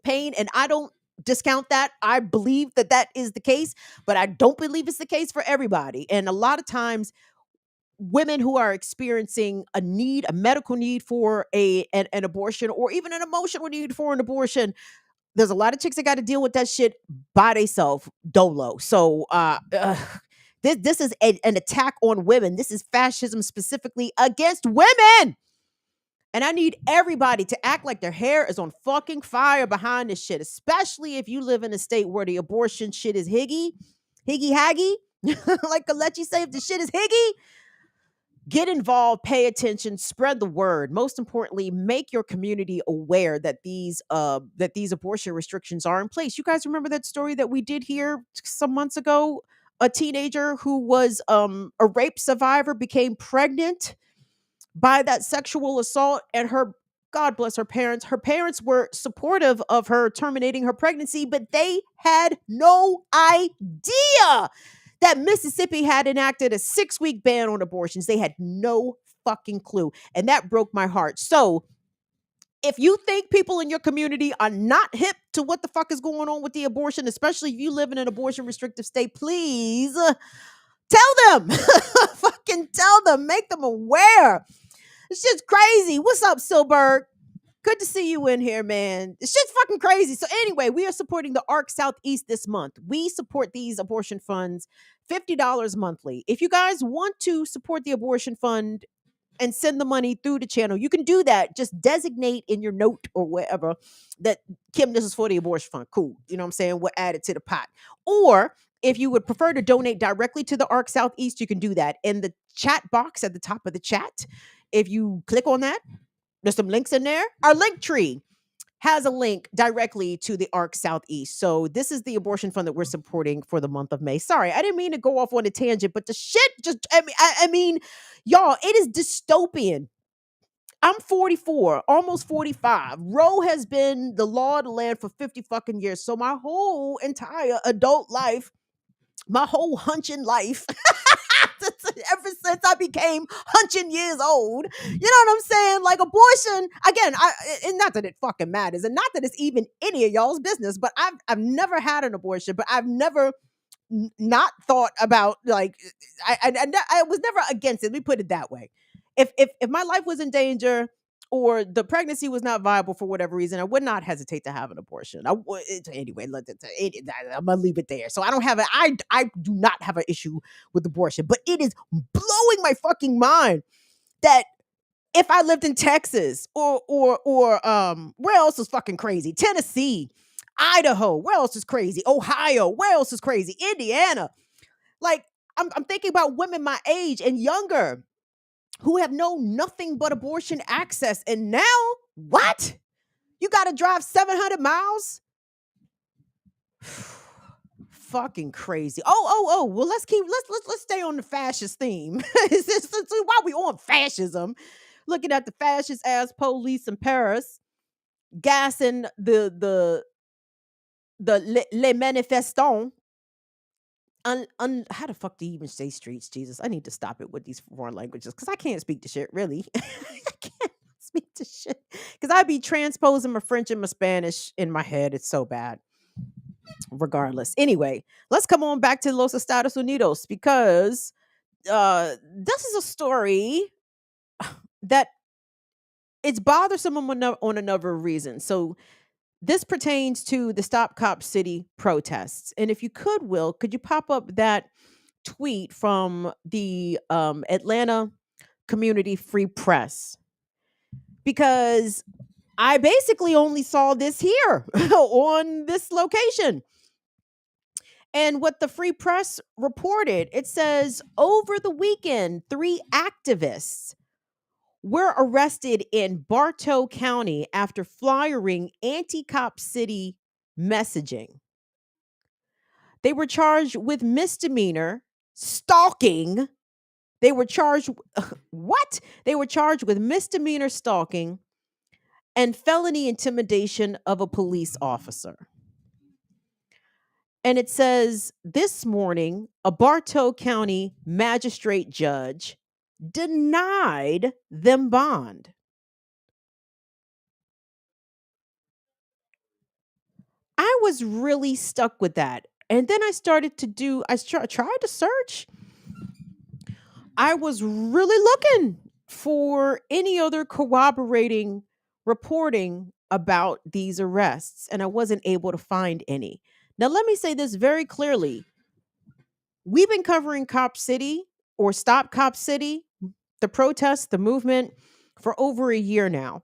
pain. And I don't discount that. I believe that is the case, but I don't believe it's the case for everybody. And a lot of times, women who are experiencing a medical need for an abortion, or even an emotional need for an abortion, there's a lot of chicks that got to deal with that shit by themselves, dolo. So this is an attack on women. This is fascism specifically against women. And I need everybody to act like their hair is on fucking fire behind this shit, especially if you live in a state where the abortion shit is higgy haggy. Like Kalechi say, if the shit is higgy, get involved, pay attention, spread the word. Most importantly, make your community aware that these abortion restrictions are in place. You guys remember that story that we did here some months ago? A teenager who was a rape survivor became pregnant by that sexual assault, and God bless her parents. Her parents were supportive of her terminating her pregnancy, but they had no idea that Mississippi had enacted a 6-week ban on abortions. They had no fucking clue. And that broke my heart. So if you think people in your community are not hip to what the fuck is going on with the abortion, especially if you live in an abortion restrictive state, please tell them. Fucking tell them. Make them aware. It's just crazy. What's up, Silberg? Good to see you in here, man. It's just fucking crazy. So anyway, we are supporting the ARC Southeast this month. We support these abortion funds, $50 monthly. If you guys want to support the abortion fund and send the money through the channel, you can do that. Just designate in your note or wherever that, Kim, this is for the abortion fund. Cool. You know what I'm saying? We'll add it to the pot. Or if you would prefer to donate directly to the ARC Southeast, you can do that in the chat box at the top of the chat. If you click on that, there's some links in there. Our link tree has a link directly to the ARC Southeast. So this is the abortion fund that we're supporting for the month of May. Sorry, I didn't mean to go off on a tangent, but the shit just, I mean, Y'all, it is dystopian. I'm 44, almost 45. Roe has been the law of the land for 50 fucking years. So my whole entire adult life, my whole hunching life, ever since I became hunching years old, you know what I'm saying? Like abortion, again, and not that it fucking matters, and not that it's even any of y'all's business, but I've never had an abortion, but I've never not thought about like I was never against it. Let me put it that way. If my life was in danger or the pregnancy was not viable for whatever reason, I would not hesitate to have an abortion. I would anyway. I'm gonna leave it there. So I don't have I do not have an issue with abortion, but it is blowing my fucking mind that if I lived in Texas or where else is fucking crazy? Tennessee, Idaho, where else is crazy? Ohio, where else is crazy? Indiana. Like I'm thinking about women my age and younger who have known nothing but abortion access. And now what? You got to drive 700 miles? Fucking crazy. Oh. Well, let's stay on the fascist theme. While we on fascism, looking at the fascist ass police in Paris, gassing the les manifestants. How the fuck do you even say streets, Jesus? I need to stop it with these foreign languages because I can't speak the shit, really. I can't speak the shit because I be transposing my French and my Spanish in my head. It's so bad. Regardless. Anyway, let's come on back to Los Estados Unidos because this is a story that it's bothersome on another reason. So this pertains to the Stop Cop City protests. And if you could you pop up that tweet from the Atlanta Community Free Press? Because I basically only saw this here on this location. And what the Free Press reported, it says over the weekend, 3 activists were arrested in Bartow County after flyering anti-cop city messaging. They were charged with misdemeanor stalking. They were charged what? They were charged with misdemeanor stalking and felony intimidation of a police officer. And it says this morning, a Bartow County magistrate judge denied them bond. I was really stuck with that. And then I started to tried to search. I was really looking for any other corroborating reporting about these arrests, and I wasn't able to find any. Now, let me say this very clearly. We've been covering Cop City or Stop Cop City, the protest, the movement, for over a year now.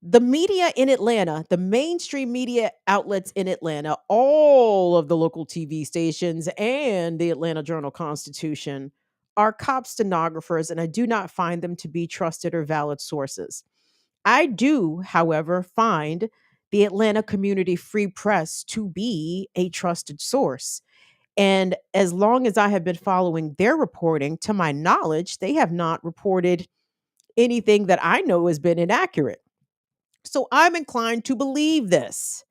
The media in Atlanta, the mainstream media outlets in Atlanta, all of the local TV stations and the Atlanta Journal-Constitution are cop stenographers, and I do not find them to be trusted or valid sources. I do, however, find the Atlanta Community Free Press to be a trusted source. And as long as I have been following their reporting, to my knowledge, they have not reported anything that I know has been inaccurate. So I'm inclined to believe this.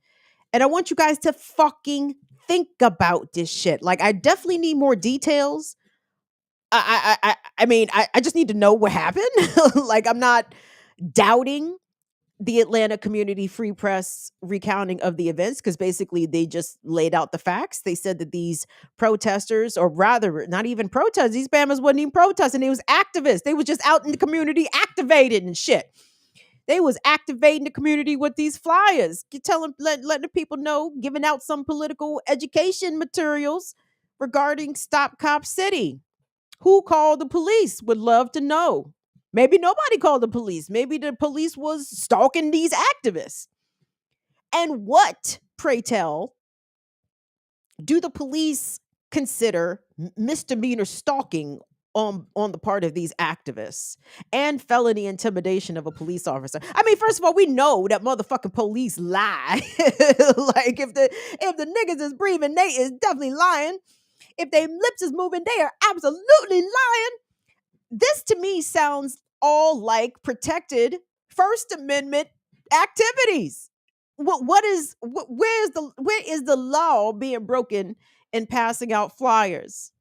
And I want you guys to fucking think about this shit. Like, I definitely need more details. I just need to know what happened. Like, I'm not doubting the Atlanta Community Free Press recounting of the events because basically they just laid out the facts. They said that these protesters, or rather, not even protesters, these Bammers wasn't even protesting. They was activists. They was just out in the community activated and shit. They was activating the community with these flyers, letting the people know, giving out some political education materials regarding Stop Cop City. Who called the police? Would love to know. Maybe nobody called the police. Maybe the police was stalking these activists. And what, pray tell, do the police consider misdemeanor stalking on the part of these activists and felony intimidation of a police officer? I mean, first of all, we know that motherfucking police lie. Like if the niggas is breathing, they is definitely lying. If they lips is moving, they are absolutely lying. This to me sounds all like protected First Amendment activities. Where is the law being broken in passing out flyers?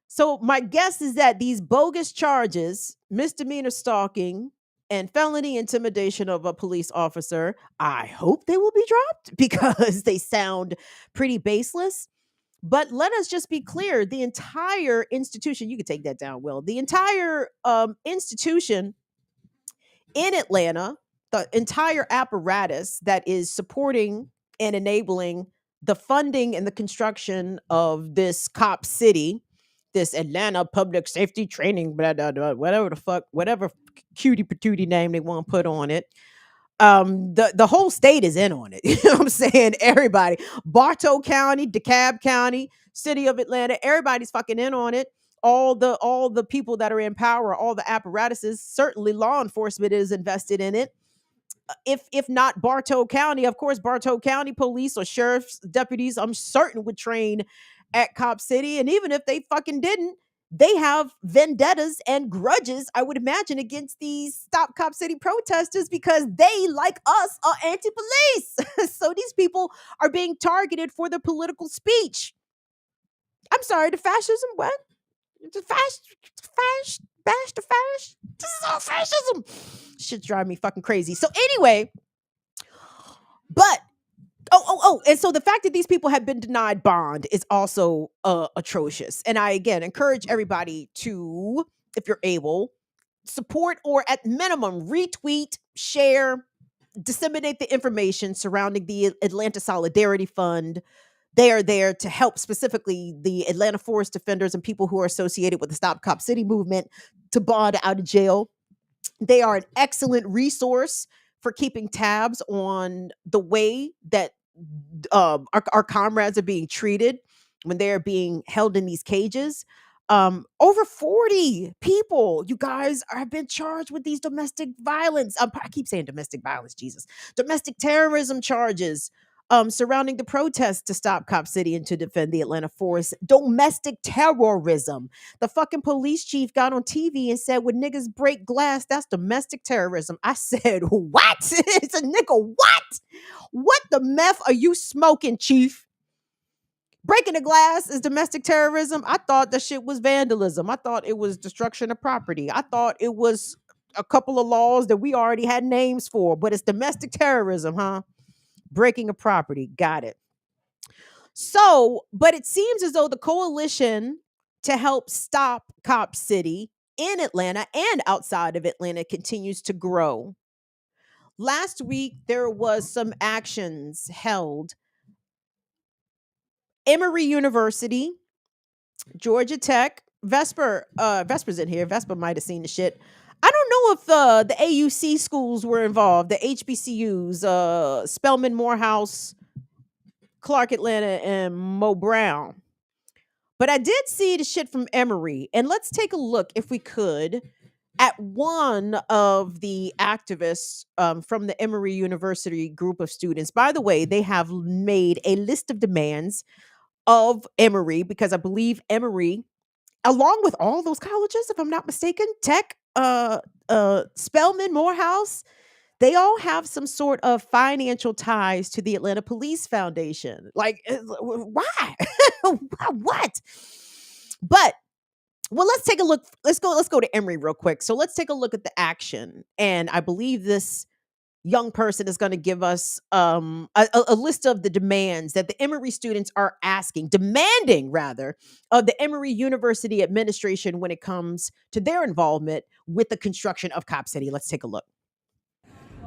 So my guess is that these bogus charges, misdemeanor stalking and felony intimidation of a police officer, I hope they will be dropped because they sound pretty baseless. But let us just be clear, the entire institution, you can take that down, Will. The entire institution in Atlanta, the entire apparatus that is supporting and enabling the funding and the construction of this cop city, this Atlanta public safety training, blah, blah, blah, whatever the fuck, whatever cutie patootie name they want to put on it. The whole state is in on it. You know what I'm saying? Everybody, Bartow County, DeKalb County, City of Atlanta, everybody's fucking in on it. All the people that are in power, all the apparatuses, certainly law enforcement is invested in it. If not Bartow County, of course, Bartow County police or sheriff's deputies, I'm certain would train at Cop City. And even if they fucking didn't, they have vendettas and grudges, I would imagine, against these Stop Cop City protesters because they, like us, are anti-police. So these people are being targeted for their political speech. I'm sorry, the fascism, what? The bash the fash. This is all fascism. Shit drive me fucking crazy. So anyway, but and so the fact that these people have been denied bond is also atrocious. And I again encourage everybody to, if you're able, support or at minimum retweet, share, disseminate the information surrounding the Atlanta Solidarity Fund. They are there to help specifically the Atlanta Forest Defenders and people who are associated with the Stop Cop City movement to bond out of jail. They are an excellent resource for keeping tabs on the way that our comrades are being treated when they're being held in these cages. Over 40 people, you guys, have been charged with these domestic violence. I keep saying domestic violence, Jesus. Domestic terrorism charges surrounding the protests to stop Cop City and to defend the Atlanta Forest. Domestic terrorism. The fucking police chief got on TV and said, when niggas break glass, that's domestic terrorism. I said, what? It's a nigga, what? What the meth are you smoking, chief? Breaking the glass is domestic terrorism. I thought that shit was vandalism. I thought it was destruction of property. I thought it was a couple of laws that we already had names for, but it's domestic terrorism, huh? Breaking a property. Got it. So, but it seems as though the coalition to help stop Cop City in Atlanta and outside of Atlanta continues to grow. Last week, there was some actions held. Emory University, Georgia Tech, Vesper's in here. Vesper might have seen the shit. I don't know if the AUC schools were involved, the HBCUs, Spelman, Morehouse, Clark Atlanta, and Mo Brown. But I did see the shit from Emory. And let's take a look, if we could, at one of the activists from the Emory University group of students. By the way, they have made a list of demands of Emory because I believe Emory, along with all those colleges, if I'm not mistaken, Tech, Spelman, Morehouse, they all have some sort of financial ties to the Atlanta Police Foundation. Like, why? What? But, well, let's take a look. Let's go to Emory real quick. So let's take a look at the action. And I believe this young person is going to give us a list of the demands that the Emory students are demanding rather, of the Emory University administration when it comes to their involvement with the construction of Cop City. Let's take a look.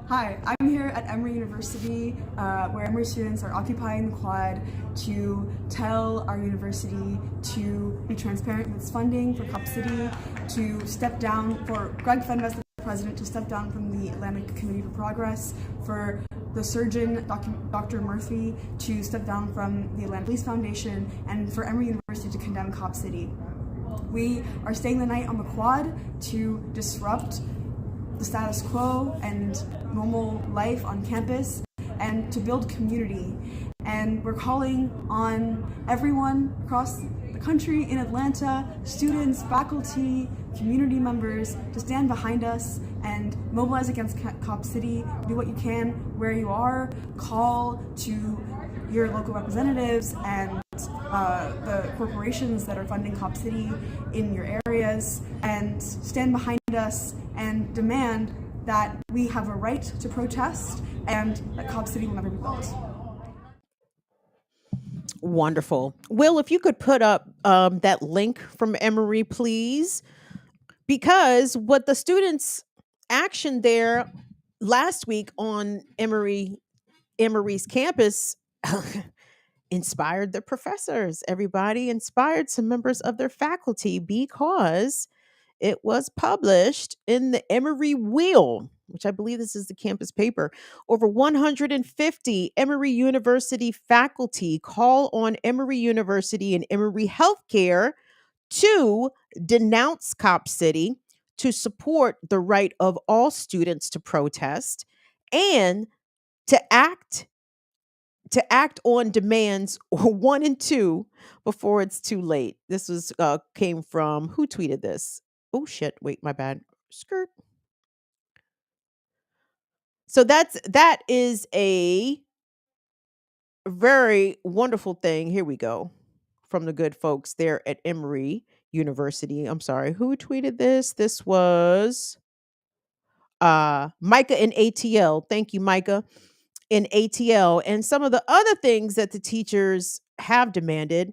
Hi, I'm here at Emory University, where Emory students are occupying the quad to tell our university to be transparent with its funding for Cop City, to step down for Greg Fenves, the president, to step down from the Atlantic Committee for Progress, for the surgeon, Dr. Murphy, to step down from the Atlanta Police Foundation, and for Emory University to condemn Cop City. We are staying the night on the quad to disrupt the status quo and normal life on campus and to build community. And we're calling on everyone across the country, in Atlanta, students, faculty, community members, to stand behind us and mobilize against Cop City. Do what you can where you are. Call to your local representatives and the corporations that are funding Cop City in your areas, and stand behind us and demand that we have a right to protest and that Cop City will never be built. Wonderful. Will, if you could put up that link from Emory, please, because what the students' action there last week on Emory's campus inspired the professors. Everybody inspired some members of their faculty because it was published in the Emory Wheel, which I believe this is the campus paper. Over 150 Emory University faculty call on Emory University and Emory Healthcare to denounce Cop City, to support the right of all students to protest, and to act on demands 1 and 2 before it's too late. This was came from, who tweeted this? Oh shit, wait, my bad. Skirt. So that is a very wonderful thing. Here we go. From the good folks there at Emory University. I'm sorry, who tweeted this? This was Micah in ATL. Thank you, Micah in ATL. And some of the other things that the teachers have demanded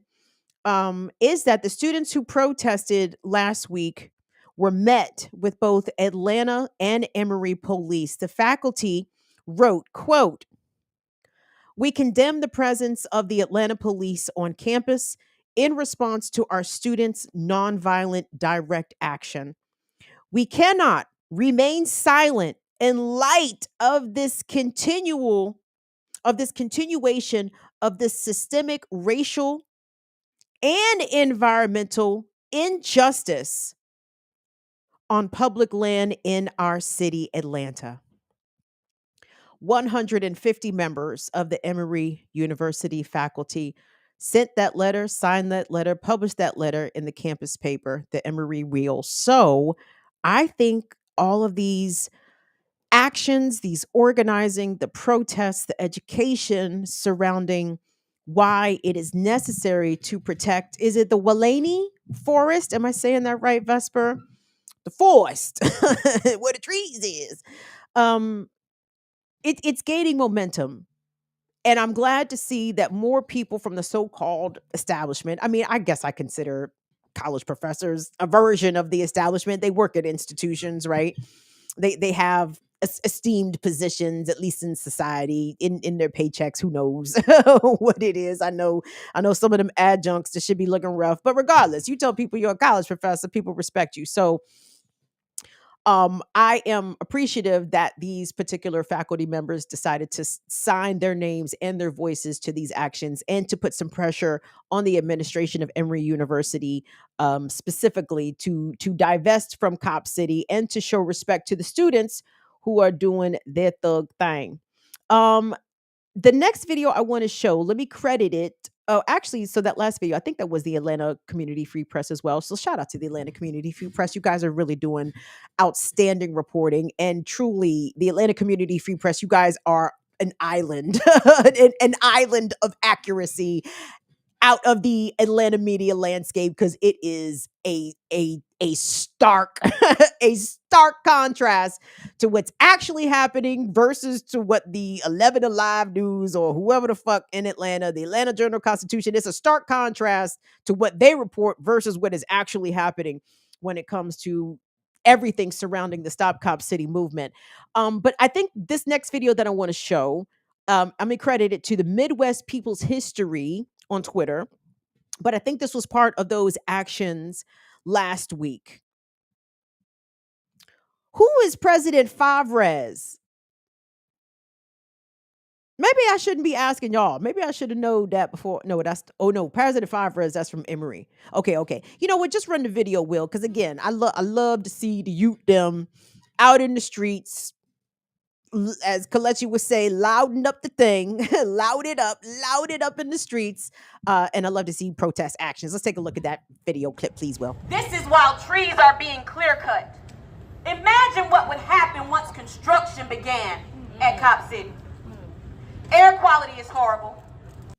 is that the students who protested last week were met with both Atlanta and Emory police. The faculty wrote, quote, "We condemn the presence of the Atlanta police on campus in response to our students' nonviolent direct action. We cannot remain silent in light of this continuation of this systemic racial and environmental injustice on public land in our city, Atlanta." 150 members of the Emory University faculty sent that letter, signed that letter, published that letter in the campus paper, the Emory Wheel. So I think all of these actions, these organizing, the protests, the education surrounding why it is necessary to protect, is it the Wallaney forest? Am I saying that right, Vesper? The forest, where the trees is. It's gaining momentum. And I'm glad to see that more people from the so-called establishment, I mean, I guess I consider college professors a version of the establishment. They work at institutions, right? They have esteemed positions, at least in society, in their paychecks. Who knows what it is? I know some of them adjuncts that should be looking rough, but regardless, you tell people you're a college professor, people respect you. So I am appreciative that these particular faculty members decided to sign their names and their voices to these actions, and to put some pressure on the administration of Emory University, specifically to divest from Cop City and to show respect to the students who are doing their thug thing. The next video I want to show, let me credit it. Oh, actually, so that last video, I think that was the Atlanta Community Free Press as well. So shout out to the Atlanta Community Free Press. You guys are really doing outstanding reporting. And truly, the Atlanta Community Free Press, you guys are an island, an island of accuracy out of the Atlanta media landscape, because it is a stark a stark contrast to what's actually happening versus to what the 11 Alive News or whoever the fuck in Atlanta, the Atlanta Journal-Constitution, it's a stark contrast to what they report versus what is actually happening when it comes to everything surrounding the Stop Cop City movement. But I think this next video that I want to show, I'm accredited to the Midwest People's History on Twitter, but I think this was part of those actions last week. Who is President Favres? Maybe I shouldn't be asking y'all. Maybe I should have known that before. No, President Favres, that's from Emory. Okay. You know what? Just run the video, Will, because again, I love to see the youth them out in the streets as Kalechi would say, louden up the thing, loud it up in the streets. And I love to see protest actions. Let's take a look at that video clip, please, Will. This is while trees are being clear cut. Imagine what would happen once construction began at Cop City. Air quality is horrible.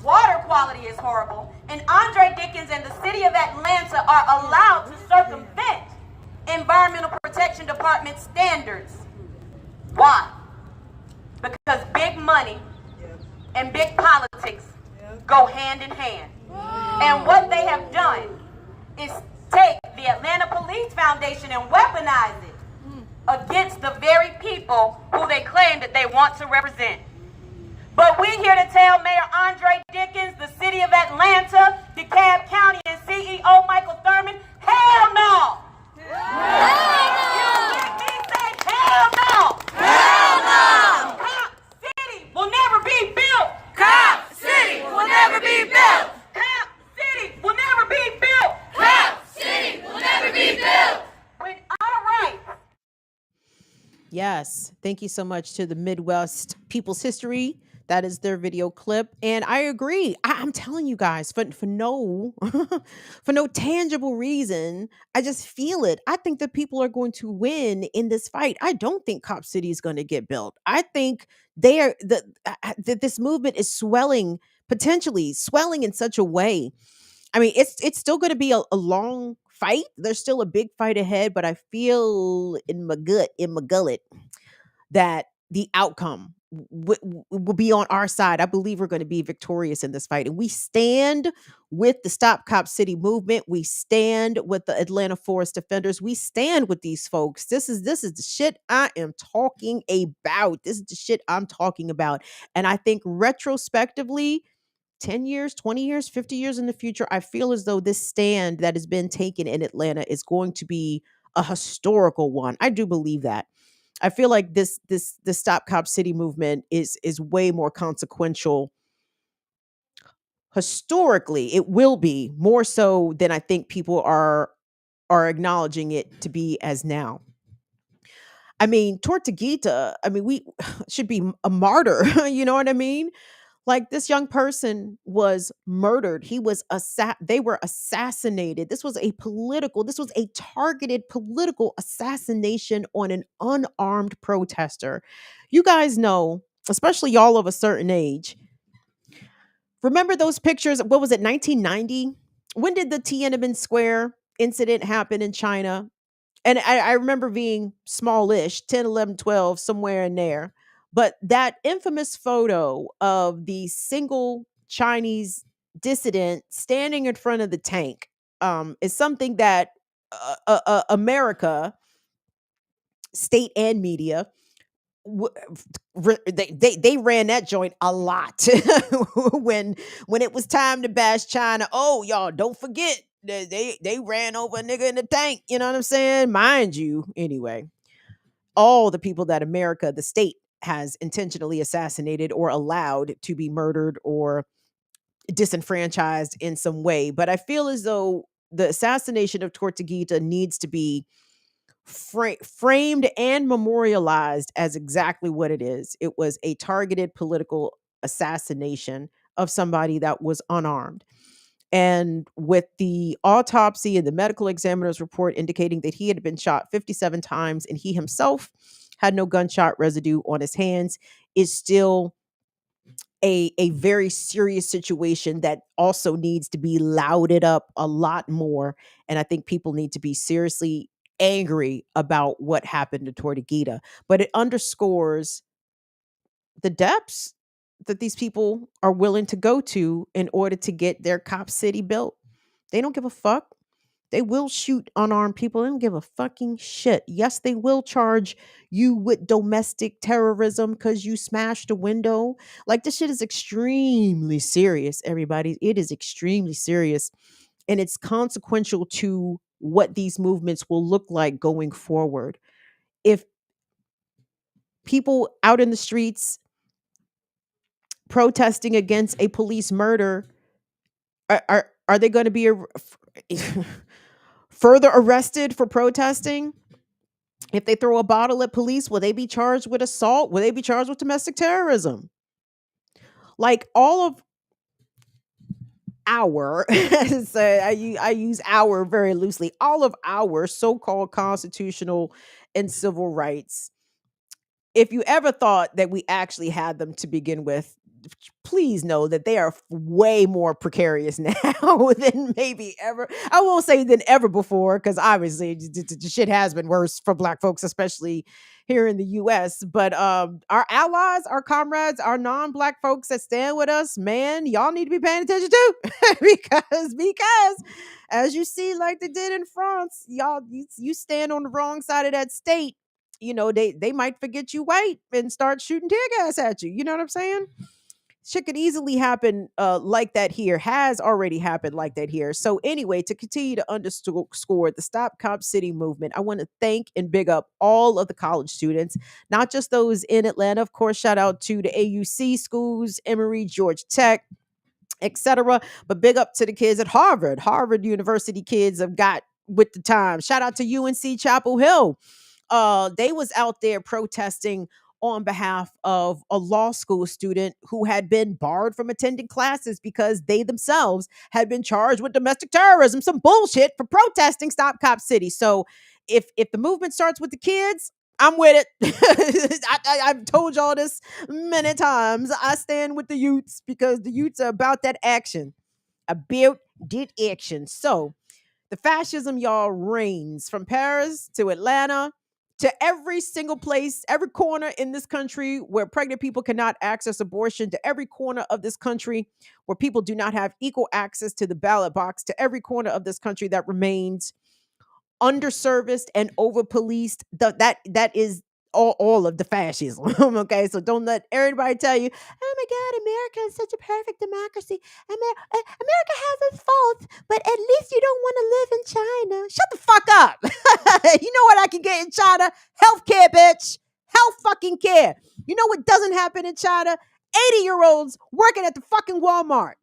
Water quality is horrible. And Andre Dickens and the city of Atlanta are allowed to circumvent Environmental Protection Department standards. Why? Because big money and big politics go hand in hand. And what they have done is take the Atlanta Police Foundation and weaponize it against the very people who they claim that they want to represent. But we're here to tell Mayor Andre Dickens, the city of Atlanta, DeKalb County, and CEO Michael Thurman, hell no! You let me say hell no! Hell no! Cop City will never be built! Cop City will never be built! Cop City will never be built! Cop City will never be built! With our rights. Yes, thank you so much to the Midwest People's History. That is their video clip. And I agree. I'm telling you guys, for no for no tangible reason, I just feel it. I think that people are going to win in this fight. I don't think Cop City is going to get built. I think that this movement is potentially swelling in such a way. I mean, it's still going to be a long fight. There's still a big fight ahead, but I feel in my gullet, that the outcome will be on our side. I believe we're going to be victorious in this fight. And we stand with the Stop Cop City movement. We stand with the Atlanta Forest Defenders. We stand with these folks. This is the shit I am talking about. This is the shit I'm talking about. And I think retrospectively, 10 years, 20 years, 50 years in the future, I feel as though this stand that has been taken in Atlanta is going to be a historical one. I do believe that. I feel like the Stop Cop City movement is way more consequential historically. It will be more so than I think people are acknowledging it to be as now. I mean, Tortuguita, we should be a martyr. You know what I mean? Like, this young person was murdered. They were assassinated. This was a targeted political assassination on an unarmed protester. You guys know, especially y'all of a certain age, remember those pictures? What was it, 1990? When did the Tiananmen Square incident happen in China? And I remember being smallish, 10, 11, 12, somewhere in there. But that infamous photo of the single Chinese dissident standing in front of the tank is something that America, state and media, they ran that joint a lot when it was time to bash China. Oh, y'all, don't forget they ran over a nigga in the tank. You know what I'm saying? Mind you, anyway, all the people that America, the state, has intentionally assassinated or allowed to be murdered or disenfranchised in some way. But I feel as though the assassination of Tortuguita needs to be framed and memorialized as exactly what it is. It was a targeted political assassination of somebody that was unarmed. And with the autopsy and the medical examiner's report indicating that he had been shot 57 times and he himself had no gunshot residue on his hands, is still a very serious situation that also needs to be lauded up a lot more. And I think people need to be seriously angry about what happened to Tortuguita. But it underscores the depths that these people are willing to go to in order to get their Cop City built. They don't give a fuck. They will shoot unarmed people. They don't give a fucking shit. Yes, they will charge you with domestic terrorism because you smashed a window. Like, this shit is extremely serious, everybody. It is extremely serious. And it's consequential to what these movements will look like going forward. If people out in the streets protesting against a police murder, are they going to be further arrested for protesting? If they throw a bottle at police, will they be charged with assault? Will they be charged with domestic terrorism? Like all of our, so I use our very loosely, all of our so-called constitutional and civil rights, if you ever thought that we actually had them to begin with, please know that they are way more precarious now than maybe ever. I won't say than ever before, because obviously the shit has been worse for Black folks, especially here in the US. But our allies, our comrades, our non-Black folks that stand with us, man, y'all need to be paying attention too. because as you see, like they did in France, y'all, you stand on the wrong side of that state, they might forget you white and start shooting tear gas at you. You know what I'm saying? Shit could easily happen like that here, has already happened like that here. So anyway, to continue to underscore the Stop Cop City movement, I want to thank and big up all of the college students, not just those in Atlanta. Of course, shout out to the AUC schools, Emory, Georgia Tech, etc. But big up to the kids at Harvard University kids have got with the time. Shout out to UNC Chapel Hill. They was out there protesting on behalf of a law school student who had been barred from attending classes because they themselves had been charged with domestic terrorism, some bullshit, for protesting Stop Cop City. So if the movement starts with the kids, I'm with it. I've told y'all this many times. I stand with the youths because the youths are about that action. About did action. So the fascism, y'all, reigns from Paris to Atlanta to every single place, every corner in this country where pregnant people cannot access abortion, to every corner of this country where people do not have equal access to the ballot box, to every corner of this country that remains underserviced and over policed. That is all of the fascism. Okay, so don't let everybody tell you, oh my God, America is such a perfect democracy. America has its faults, but at least you don't want to live in China. Shut the fuck up. You know what I can get in China? Healthcare, bitch. Health fucking care. You know what doesn't happen in China? 80-year-olds working at the fucking Walmart.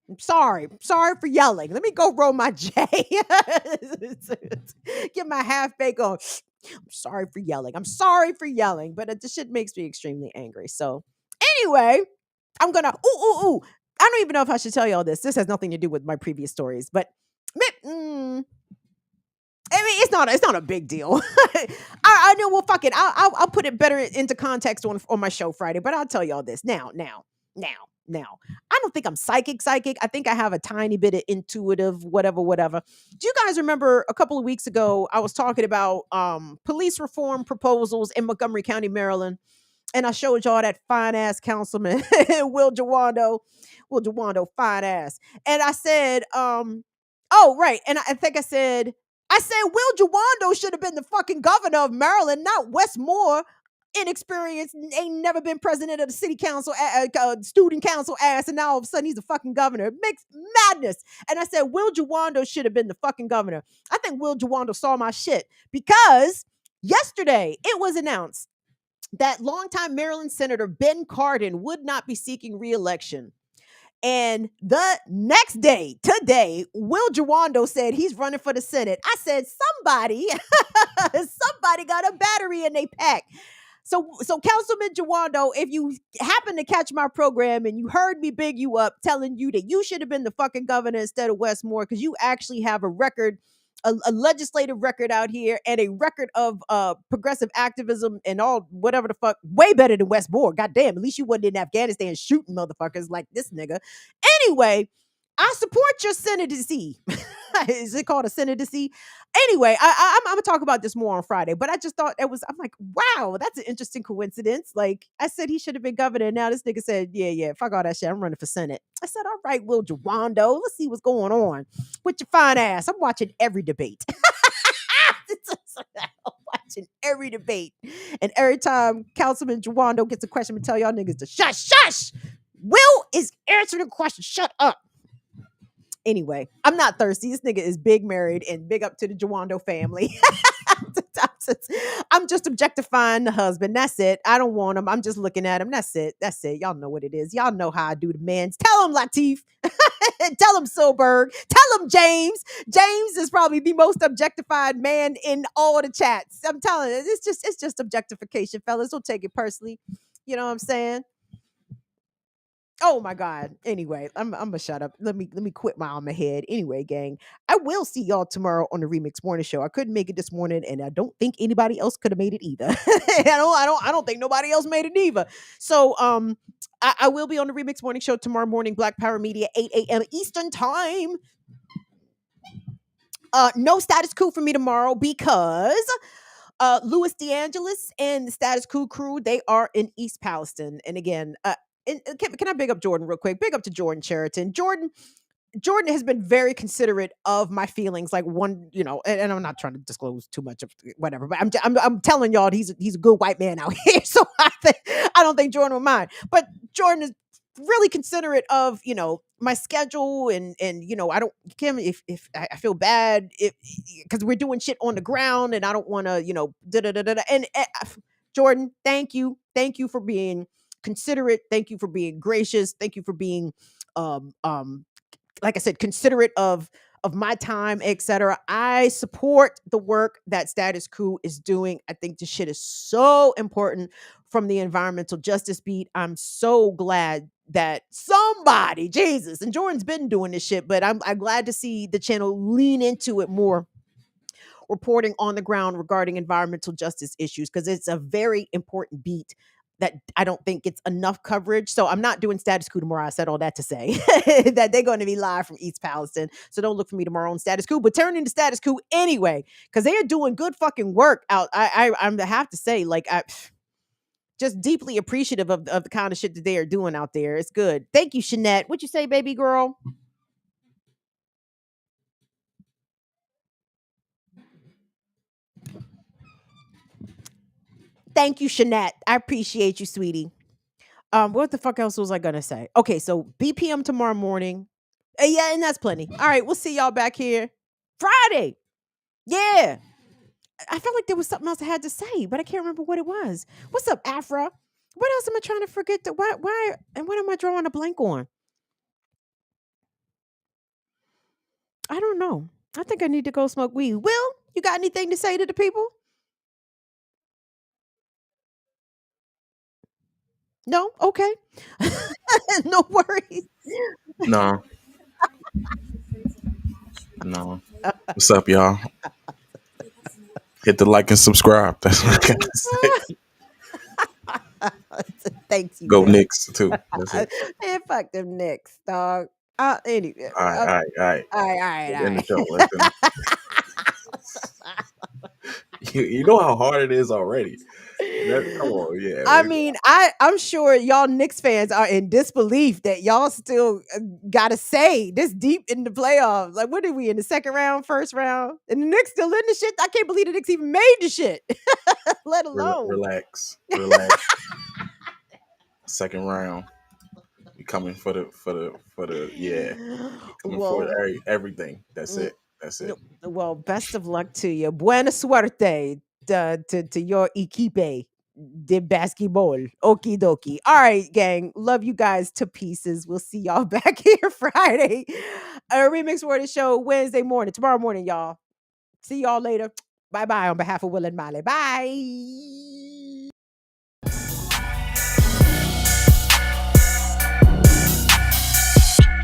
I'm sorry for yelling. Let me go roll my J. Get my half bake on. I'm sorry for yelling. But this shit makes me extremely angry. So anyway, I'm gonna I don't even know if I should tell you all this. This has nothing to do with my previous stories, but I mean, it's not a big deal. I know. Well, fuck it. I'll put it better into context on my show Friday. But I'll tell y'all this now. I don't think I'm psychic. I think I have a tiny bit of intuitive, whatever. Do you guys remember a couple of weeks ago, I was talking about police reform proposals in Montgomery County, Maryland, and I showed y'all that fine ass councilman, Will Jawando, fine ass. And I said, oh, right. And I think I said, Will Jawando should have been the fucking governor of Maryland, not Wes Moore. Inexperienced, ain't never been president of the city council, student council ass, and now all of a sudden he's a fucking governor. It makes madness. And I said, Will Jawando should have been the fucking governor. I think Will Jawando saw my shit because yesterday it was announced that longtime Maryland Senator Ben Cardin would not be seeking re-election. And the next day, today, Will Jawando said he's running for the Senate. I said, somebody got a battery in their pack. So Councilman Jawando, if you happen to catch my program and you heard me big you up telling you that you should have been the fucking governor instead of Wes Moore, because you actually have a record, a legislative record out here and a record of progressive activism and all whatever the fuck, way better than Wes Moore. Goddamn, at least you wasn't in Afghanistan shooting motherfuckers like this nigga. Anyway, I support your candidacy. Is it called a candidacy? Anyway, I'm gonna talk about this more on Friday, but I just thought I'm like, wow, that's an interesting coincidence. Like, I said he should have been governor. Now this nigga said, yeah, fuck all that shit. I'm running for Senate. I said, all right, Will Jawando, let's see what's going on with your fine ass. I'm watching every debate. I'm watching every debate. And every time Councilman Jawando gets a question, I'm gonna tell y'all niggas to shush. Will is answering the question. Shut up. Anyway, I'm not thirsty. This nigga is big married and big up to the Jawando family. I'm I'm just objectifying the husband. That's it. I don't want him. I'm just looking at him. That's it. That's it. Y'all know what it is. Y'all know how I do the men's. Tell him, Latif. Tell him, Silberg. Tell him, James. James is probably the most objectified man in all the chats. I'm telling you, it's just objectification, fellas. Don't take it personally. You know what I'm saying? Oh my God. Anyway, I'm gonna shut up. Let me quit my on my head. Anyway, gang, I will see y'all tomorrow on the Remix Morning Show. I couldn't make it this morning, and I don't think anybody else could have made it either. I don't think nobody else made it either. So I will be on the Remix Morning Show tomorrow morning, Black Power Media, 8 a.m. Eastern time. No status coup for me tomorrow because Louis DeAngelis and the Status Coup crew, they are in East Palestine. And again, can I big up Jordan real quick? Big up to Jordan Cheriton. Jordan has been very considerate of my feelings. Like one, and I'm not trying to disclose too much of whatever, but I'm telling y'all he's a good white man out here. So I don't think Jordan will mind. But Jordan is really considerate of my schedule and I don't, Kim, if I feel bad because we're doing shit on the ground and I don't want to and Jordan, thank you for being considerate, thank you for being gracious, thank you for being like I said, considerate of my time, etc. I support the work that Status Coup is doing. I think this shit is so important from the environmental justice beat. I'm so glad that somebody, Jesus, and Jordan's been doing this shit, but I'm glad to see the channel lean into it more, reporting on the ground regarding environmental justice issues, because it's a very important beat that I don't think gets enough coverage. So I'm not doing Status Coup tomorrow. I said all that to say that they're going to be live from East Palestine. So don't look for me tomorrow on Status Coup, but turn into Status Coup anyway, because they are doing good fucking work out. I have to say, like, I just deeply appreciative of the kind of shit that they are doing out there. It's good. Thank you, Shanette. What you say, baby girl? Thank you, Shanette. I appreciate you, sweetie. What the fuck else was I gonna say? Okay, so BPM tomorrow morning. Yeah, and that's plenty. All right, we'll see y'all back here Friday. Yeah. I felt like there was something else I had to say, but I can't remember what it was. What's up, Afra? What else am I trying to forget? Why and what am I drawing a blank on? I don't know. I think I need to go smoke weed. Will, you got anything to say to the people? No? Okay. No worries. No. No. What's up, y'all? Hit the like and subscribe. That's what I gotta say. Thanks you. Go Will. Knicks too. That's it. Man, fuck them Knicks, dog. Anyway. All right. All right. End the show. Let's end it. You know how hard it is already. Come on, yeah. I mean, I'm sure y'all Knicks fans are in disbelief that y'all still gotta say this deep in the playoffs. Like, what are we in the second round, first round? And the Knicks still in the shit? I can't believe the Knicks even made the shit, let alone. Relax. Second round. We coming for the yeah. Coming for everything. That's it. Well, best of luck to you. Buena suerte to your equipe de basketball. Okie dokie. All right, gang. Love you guys to pieces. We'll see y'all back here Friday. A Remix Word Show Wednesday morning. Tomorrow morning, y'all. See y'all later. Bye-bye on behalf of Will and Molly. Bye.